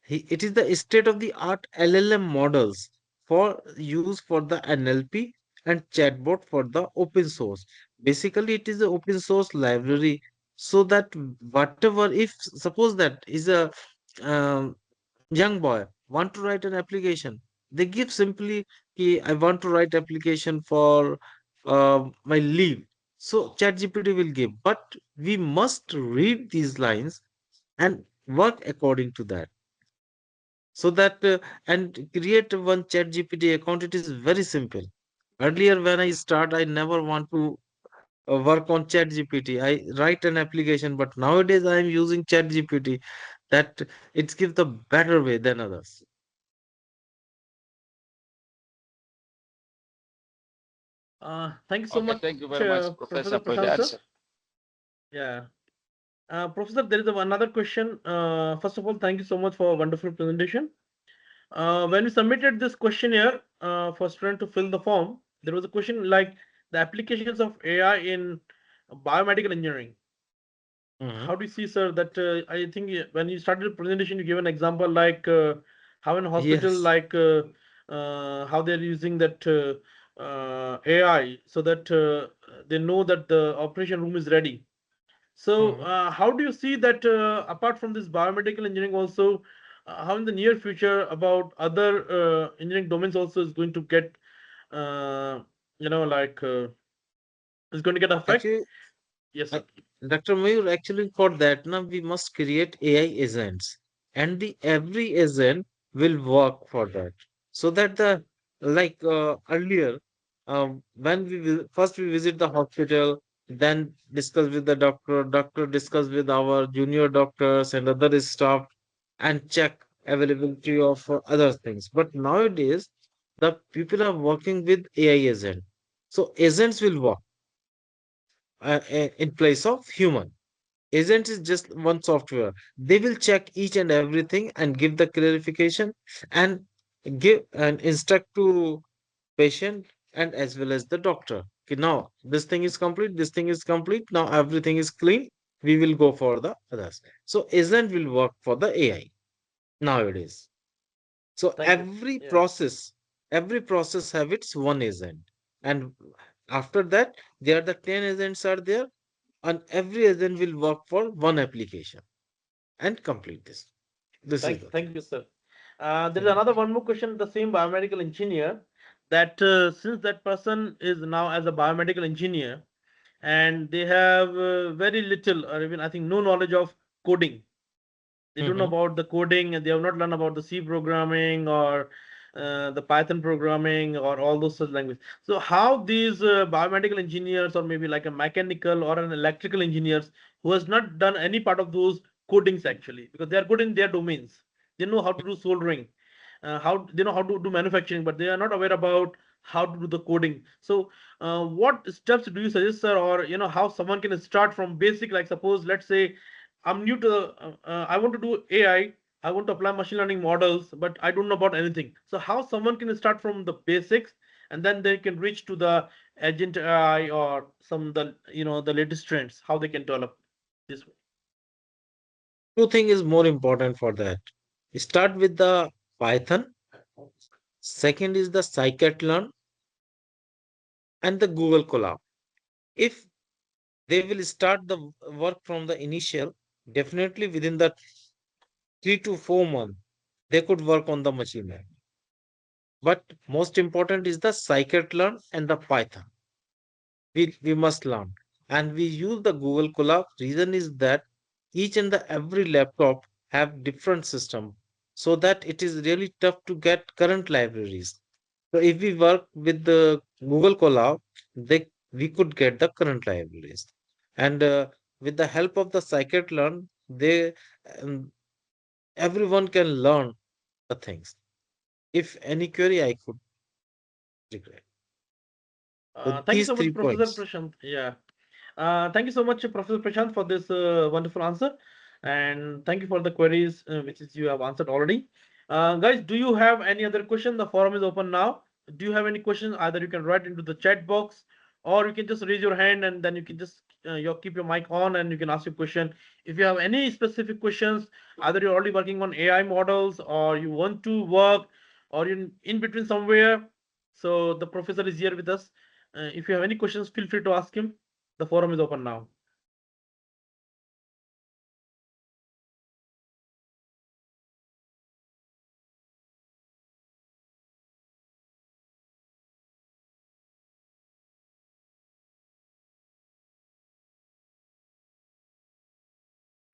It is the state of the art LLM models for use for the NLP and chatbot for the open source. Basically, it is the open source library so that whatever, if suppose that is a um, young boy want to write an application, they give simply ki, I want to write application for my leave, so ChatGPT will give, but we must read these lines and work according to that, so that and create one ChatGPT account. It is very simple. Earlier when I start, I never want to work on ChatGPT. I write an application, but nowadays I am using ChatGPT, that it gives the better way than others. Thank you so Okay, much, thank you very much, Professor Professor, Prashant for the sir. answer. Yeah. Professor, there is another question. First of all, thank you so much for a wonderful presentation. When we submitted this questionnaire for student to fill the form, there was a question like the applications of AI in biomedical engineering. Mhm. How do you see, sir, that I think when you started the presentation, you gave an example like how in a hospital, Yes. like how they're using that AI so that they know that the operation room is ready. So, Mhm. how do you see that apart from this biomedical engineering also, how in the near future about other engineering domains also is going to get, uh, like is going to get affect? Actually, Yes, I, sir. Dr. Mayur, actually for that now we must create AI agents, and the every agent will work for that, so that the like earlier, when first we visit the hospital, then discuss with the doctor, doctor discuss with our junior doctors and other staff, and check availability of other things. But nowadays the people are working with AI agent, so agents will work in place of human. Agent is just one software. They will check each and everything and give the clarification, and give and instruct to patient and as well as the doctor. Okay, now this thing is complete, this thing is complete, now everything is clean. We will go for the others. So agent will work for the AI nowadays. So Thank you. Yeah. every process have its one agent. And after that, there are the 10 agents are there, and every agent will work for one application and complete this. This is the thing. Thank you, sir. There is Mhm. another one more question. The same biomedical engineer that since that person is now as a biomedical engineer and they have very little or even I think no knowledge of coding. They don't know Mhm. about the coding and they have not learned about the C programming or the Python programming or all those such languages. So how these biomedical engineers or maybe like a mechanical or an electrical engineers who has not done any part of those codings actually because they are good in their domains. They know how to do soldering, how they know how to do manufacturing, but they are not aware about how to do the coding. So what steps do you suggest, sir, or how someone can start from basic? Like suppose let's say I'm new to I want to do AI. I want to apply machine learning models, but I don't know about anything. So how someone can start from the basics and then they can reach to the agent AI or some the the latest trends, how they can develop this way. Two thing is more important for that. Start with the Python. Second is the scikit-learn and the Google Colab. If they will start the work from the initial, definitely within the 3 to 4 months, they could work on the machine learning. But most important is the scikit-learn and the Python. We must learn. And we use the Google Colab. Reason is that each and the every laptop have different system, so that it is really tough to get current libraries. So if we work with the Google Colab, we could get the current libraries. And with the help of the scikit-learn, um, everyone can learn the things. If any query, I could regret. So Thank you these so much, three Professor points. Prashant. Yeah. Thank you so much, Professor Prashant, for this wonderful answer. And thank you for the queries which is you have answered already. Guys, do you have any other question? The forum is open now. Do you have any questions? Either you can write into the chat box or you can just raise your hand and then you can just keep your mic on and you can ask your question. If you have any specific questions, either you're already working on AI models or you want to work or you're in between somewhere. So the professor is here with us. If you have any questions, feel free to ask him. The forum is open now.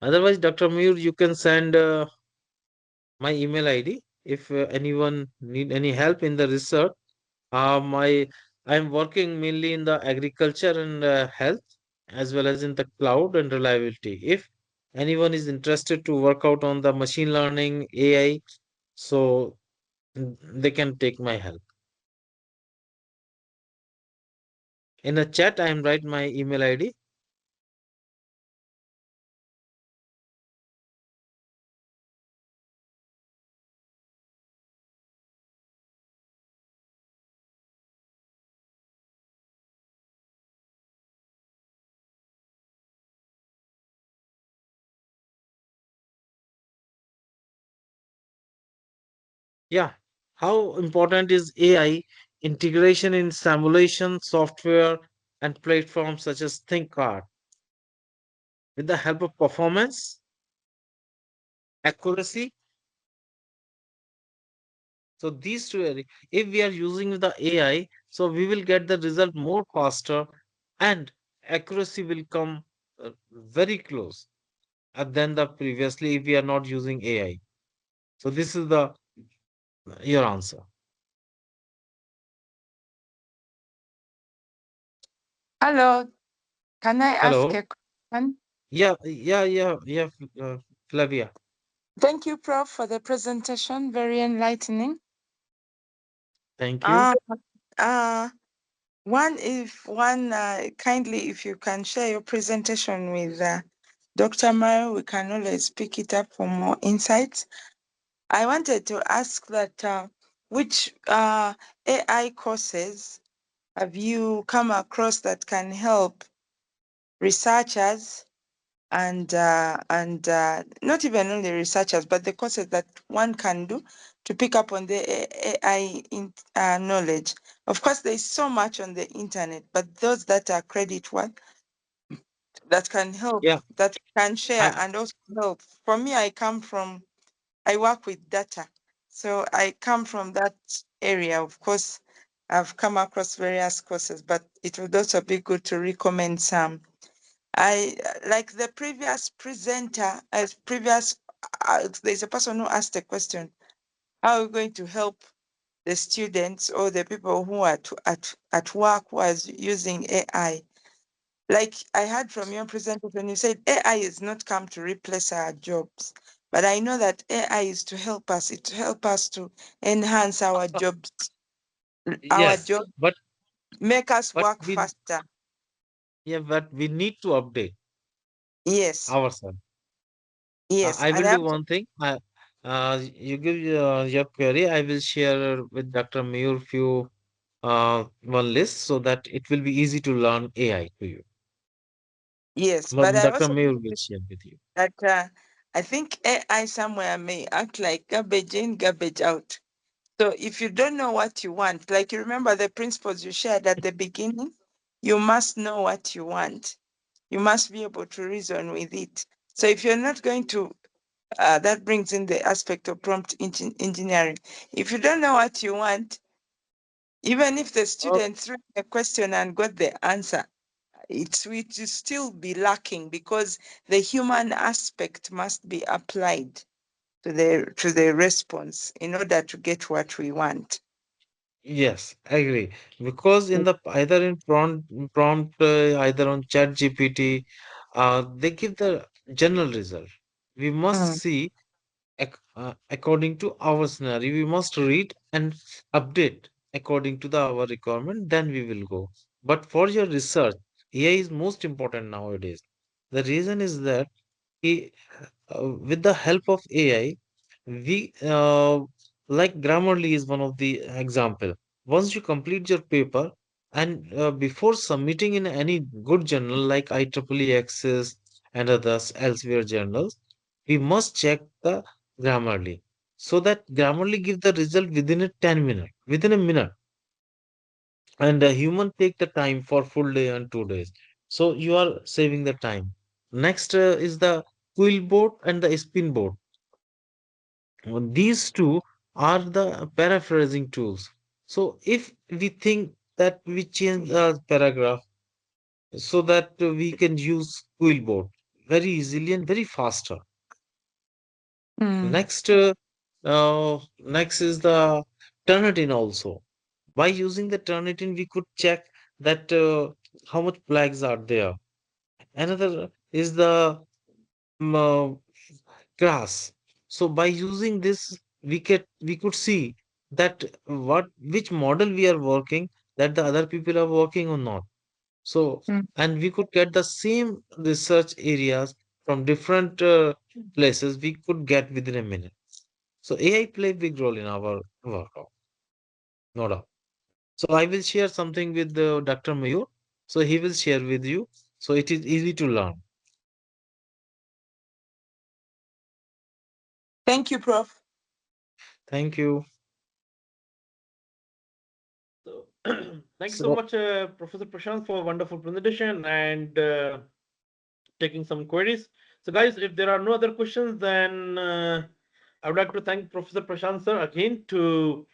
Otherwise, Dr. Muir, you can send my email ID if anyone need any help in the research. My I'm working mainly in the agriculture and health, as well as in the cloud and reliability. If anyone is interested to work out on the machine learning AI, so they can take my help. In the chat, I am write my email ID. Yeah. How important is AI integration in simulation software and platforms such as ThinkCard with the help of performance, accuracy? So these two area, if we are using the AI, so we will get the result more faster and accuracy will come very close than the previously if we are not using AI. So this is the your answer. Hello, can I ask Hello. a question? Yeah, Flavia. Thank you, Prof, for the presentation. Very enlightening. Thank you. Uh, uh, kindly, if you can share your presentation with Dr. Mario, we can always pick it up for more insights. I wanted to ask that which AI courses have you come across that can help researchers and not even only researchers, but the courses that one can do to pick up on the AI knowledge. Of course, there is so much on the internet, but those that are credit worth that can help, Yeah, that can share I and also help. For me, I work with data. So I come from that area. Of course, I've come across various courses, but it would also be good to recommend some. I like the previous presenter, as previous, there's a person who asked a question: how are we going to help the students or the people who are at work who are using AI? Like I heard from your presentation, you said AI is not come to replace our jobs, but I know that AI is to help us. It to help us to enhance our yes, job, but make us but work we faster. yeah, but we need to update Yes, ourselves. yes, I and will I do one thing. You give your query. I will share with Dr. Muir few one list so that it will be easy to learn AI to you. yes, But but I Dr. also Muir will share with you. that I think AI somewhere may act like garbage in, garbage out. So if you don't know what you want, like you remember the principles you shared at the beginning, you must know what you want. You must be able to reason with it. So if you're not going to, that brings in the aspect of prompt engineering. If you don't know what you want, even if the Oh, student threw a question and got the answer, it will still be lacking because the human aspect must be applied to the response in order to get what we want. yes, I agree. Because in the either in prompt either on Chat GPT, they give the general result. We must Mm, see according to our scenario. We must read and update according to our requirement. Then we will go. But for your research, AI is most important nowadays. The reason is that he, with the help of AI, we like Grammarly is one of the example. Once you complete your paper and before submitting in any good journal like IEEE Access and others elsewhere journals, we must check the Grammarly so that Grammarly give the result within a 10 minute, within a minute, and a human take the time for full day and 2 days. So you are saving the time. Next is the quill board and the spin board. These two are the paraphrasing tools. So if we think that we change the paragraph so that we can use quill board, very easily and very faster. Mm. Next, next is the Turnitin also. By using the Turnitin, we could check that how much flags are there. Another is the um, uh, grass. So by using this, we could see that what which model we are working, that the other people are working or not. So Mm. and we could get the same research areas from different places. We could get within a minute. So AI play a big role in our work, no doubt. So I will share something with Dr. Mayur. So he will share with you. So it is easy to learn. Thank you, Prof. Thank you. So, thank you so So much, Professor Prashant, for a wonderful presentation and taking some queries. So, guys, if there are no other questions, then I would like to thank Professor Prashant sir again to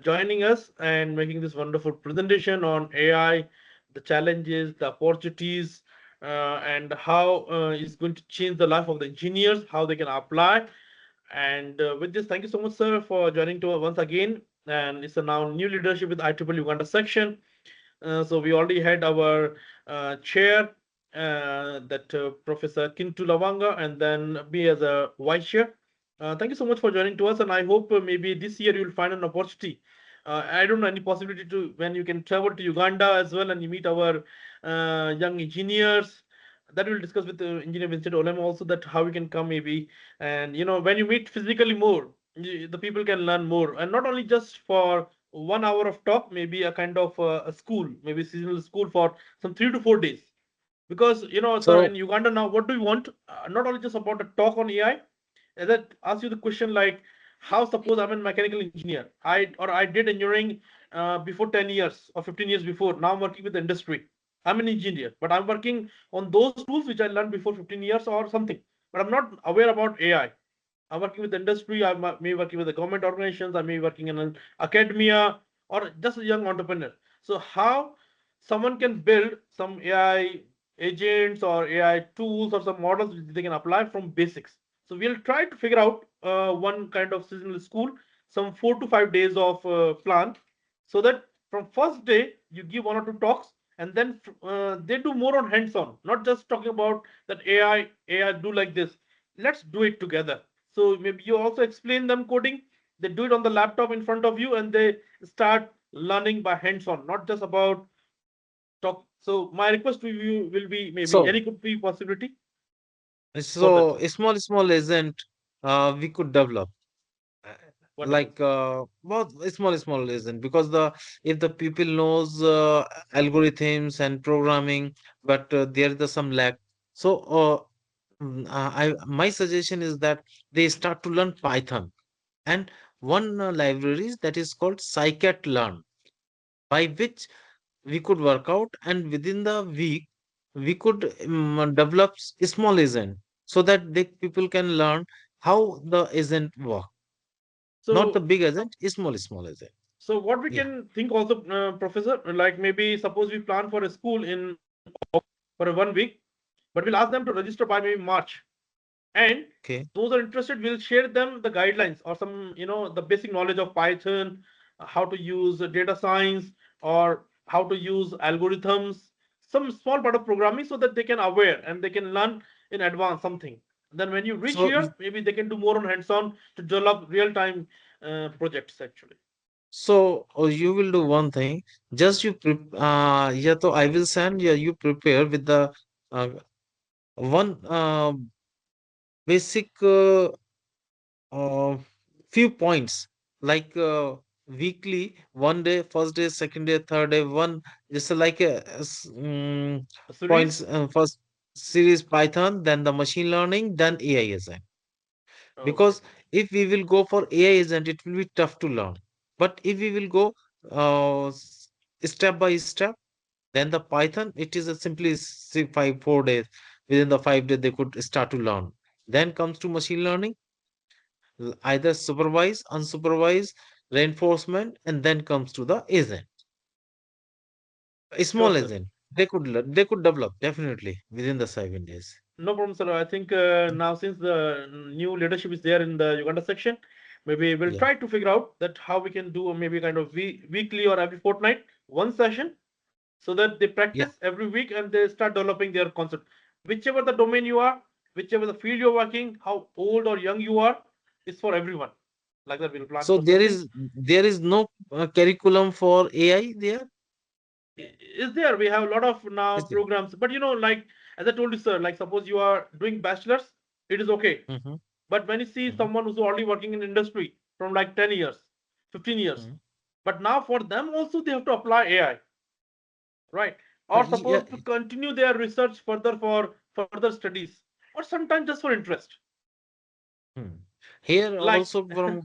joining us and making this wonderful presentation on AI, the challenges, the opportunities, and how it's going to change the life of the engineers, how they can apply. And with this, thank you so much, sir, for joining to us once again. And it's a now new leadership with IEEE Uganda section. So we already had our chair, that Professor Kintu Lavanga, and then me as a vice chair. Thank you so much for joining to us, and I hope maybe this year you will find an opportunity. I don't know any possibility to when you can travel to Uganda as well and you meet our young engineers. That we'll discuss with Engineer Vincent Olem also, that how we can come maybe, and when you meet physically more, the people can learn more, and not only just for 1 hour of talk, maybe a kind of a school, maybe seasonal school for some 3 to 4 days. Because sir, so in Uganda now, what do you want? Not only just about a talk on AI. That asks you the question like, how suppose I'm a mechanical engineer, I did engineering before 10 years or 15 years before. Now I'm working with the industry. I'm an engineer, but I'm working on those tools which I learned before 15 years or something. But I'm not aware about AI. I'm working with the industry. I may be working with the government organizations. I may be working in an academia or just a young entrepreneur. So how someone can build some AI agents or AI tools or some models which they can apply from basics. So we'll try to figure out one kind of seasonal school, some 4 to 5 days of plan, so that from first day you give 1 or 2 talks, and then they do more on hands-on, not just talking about that AI do like this. Let's do it together. So maybe you also explain them coding. They do it on the laptop in front of you, and they start learning by hands-on, not just about talk. So my request to you will be, maybe so any could be possibility for that, so sir. a small agent we could develop. uh, Wonderful. like well, small isn't because the if the people knows algorithms and programming, but there is the some lack. So I my suggestion is that they start to learn Python, and one libraries that is called scikit learn, by which we could work out, and within the week we could develop small agent, so that the people can learn how the agent work, not the So big agent, small agent. so what we Yeah. can think also, Professor, like maybe suppose we plan for a school in for a 1 week, but we'll ask them to register by maybe March. And Okay. those are interested, we'll share them the guidelines or some, the basic knowledge of Python, how to use data science, or how to use algorithms, some small part of programming, so that they can aware and they can learn in advance something. Then when you reach So here, maybe they can do more on hands-on to develop real-time projects actually. you will do one thing. Just yeah, so I will send, yeah, you prepare with the uh, one basic uh, few points, like weekly, one day, first day, second day, third day, one, just like A series. points, first series Python, then the machine learning, then AI agent. Okay. Because if we will go for AI agent, it will be tough to learn. But if we will go step by step, then the Python, it is a simply 4 days. Within the 5 days, they could start to learn. Then comes to machine learning, either supervised, unsupervised, reinforcement, and then comes to the agent, a Sure, small sir. agent. They could learn, they could develop definitely within the 7 days. No problem, sir. I think now since the new leadership is there in the Uganda section, maybe we'll Yeah, try to figure out that how we can do maybe kind of weekly or every fortnight one session, so that they yeah. practice every week and they start developing their concept. Whichever the domain you are, whichever the field you're working, how old or young you are, is for everyone. Like that, we'll plan So for something. there is no curriculum for AI there, Is there? We have a lot of now is there? programs, but like as I told you, sir, like suppose you are doing bachelor's, it is okay. Mm-hmm, But when you see mm-hmm, someone who's already working in industry from like 10 years, 15 years, mm-hmm. but now for them also they have to apply AI, right? Or Yeah. suppose to continue their research further for further studies, or sometimes just for interest. Hmm. Here Like, also from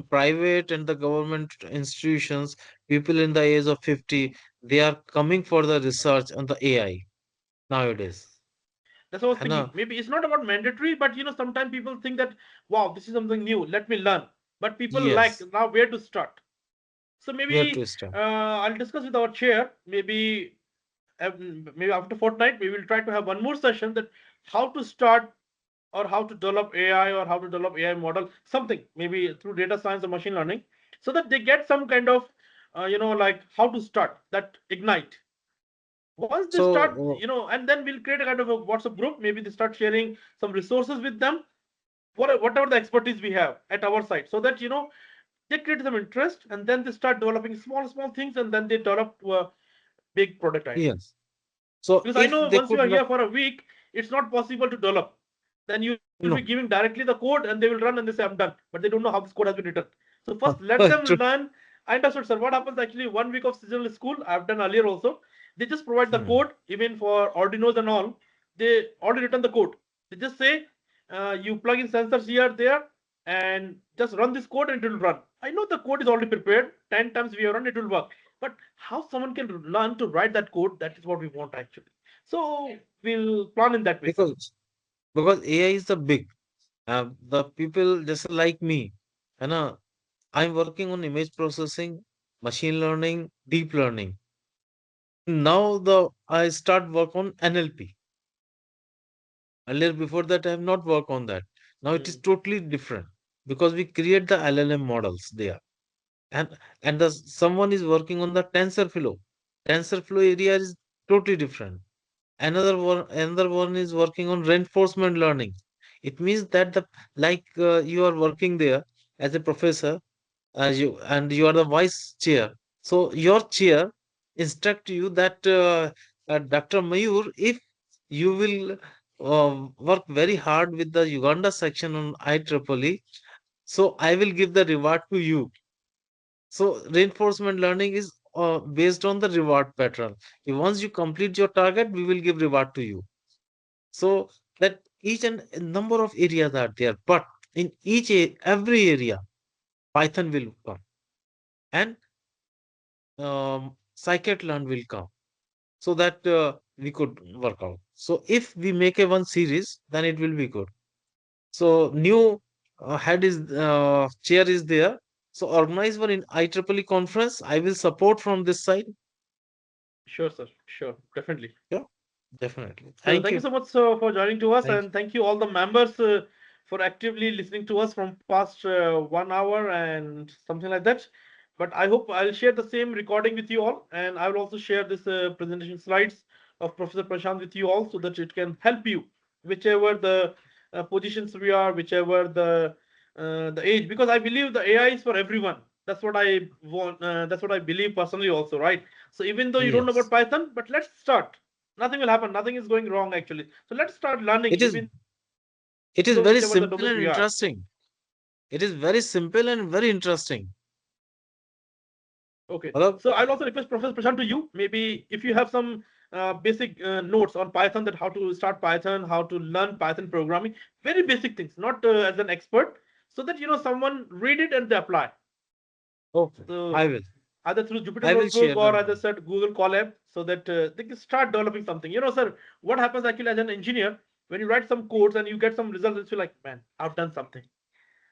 private and the government institutions, people in the age of 50, they are coming for the research on the AI nowadays. that's what I was है ना? thinking. Maybe it's not about mandatory, but sometimes people think that, wow, this is something new, let me learn. But people like Yes, now where to start. So where maybe to start? I'll discuss with our chair. Maybe after fortnight, we will try to have one more session that how to start or how to develop AI or how to develop AI model, something maybe through data science or machine learning, so that they get some kind of like how to start that ignite. Once they start, So, and then we'll create a kind of a WhatsApp group. Maybe they start sharing some resources with them, whatever the expertise we have at our side, so that they create some interest and then they start developing small things and then they develop to a big product idea. yes. So Because I if know they once you could are not, here for a week, it's not possible to develop. Then you will be giving no, directly the code and they will run and they say, I'm done. But they don't know how this code has been written. So first let them true. learn. I understood, sir. What happens actually, 1 week of seasonal school, I've done earlier also. They just provide the Hmm. code, even for Arduinos and all. They already written the code. They just say, you plug in sensors here, there, and just run this code and it will run. I know the code is already prepared. 10 times we have run, it will work. But how someone can learn to write that code, that is what we want actually. So we'll plan in that way, sir. because AI is the big, the people just like me, and I'm working on image processing, machine learning, deep learning. Now the I start work on NLP. Earlier, before that, I have not worked on that. Now it is Mm, totally different because we create the LLM models there, and someone is working on the TensorFlow. TensorFlow area is totally different. Another one is working on reinforcement learning. It means that the like you are working there as a professor, you are the vice chair. So your chair instruct you that Dr. Mayur, if you will work very hard with the Uganda section on IEEE, so I will give the reward to you. So reinforcement learning is based on the reward pattern. Once you complete your target, we will give reward to you. So that each and a number of areas are there, but in every area, Python will come and scikit-learn will come, so that we could work out. So if we make a one series, then it will be good. So new chair is there. So organize one in IEEE conference. I will support from this side. sure, sir. Sure, definitely. Yeah, definitely. So Thank thank you you. so much for joining to us, Thank you. and thank you all the members for actively listening to us from past 1 hour and something like that. But I hope I'll share the same recording with you all, and I will also share this presentation slides of Professor Prashant with you all, so that it can help you, whichever the positions we are, whichever the age. Because I believe the AI is for everyone. That's what I want. That's what I believe personally, also, right? So even though you don't know about Yes. Python, but let's start. Nothing will happen. Nothing is going wrong actually. So let's start learning, It is even though whichever the domains we are. it is very simple and interesting. It is very simple and very interesting. Okay. So Matlab, I'll also request Professor Prashant to you. Maybe if you have some basic notes on Python, that how to start Python, how to learn Python programming, very basic things, not as an expert, so that someone read it and they apply. okay, I So will. either through Jupyter I will Notebook share or, them. as I said, Google Colab, so that they can start developing something. Sir, what happens actually as an engineer when you write some codes and you get some results, you feel like, man, I've done something.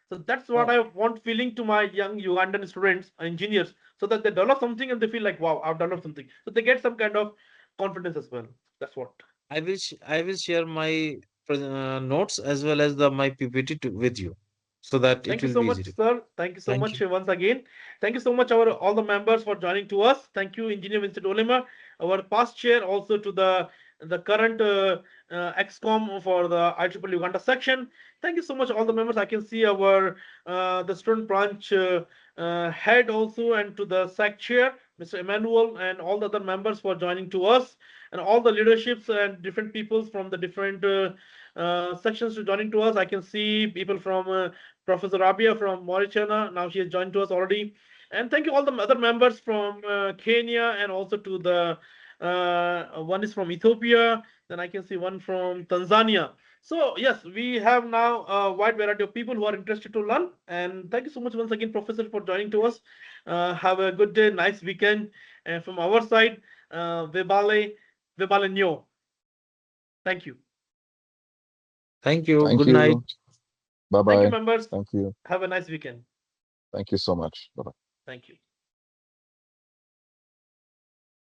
So that's what Oh, I want feeling to my young Ugandan students, engineers, so that they develop something and they feel like, wow, I've developed something. So they get some kind of confidence as well. That's what. I will share my notes as well as my PPT with you, so that it Thank you will so be much, easy. sir. Thank you so Thank much you. once again. Thank you so much, our all the members for joining to us. Thank you, Engineer Vincent Olema, our past chair, also to the current XCOM for the IEEE Uganda section. Thank you so much, all the members. I can see our the student branch head also, and to the SAC chair, Mr. Emmanuel, and all the other members for joining to us, and all the leaderships and different peoples from the different sections to joining to us. I can see people from Professor Rabia from Mauritania. Now she has joined to us already. And thank you all the other members from Kenya, and also to the one is from Ethiopia. Then I can see one from Tanzania. So yes, we have now a wide variety of people who are interested to learn. And thank you so much once again, Professor, for joining to us. Have a good day, nice weekend. And from our side, Vebale Nyo. Thank you. Thank you. Thank Good night. you. Bye Thank you, bye. members. Thank you. Have a nice weekend. Thank you so much. Bye bye. Thank you.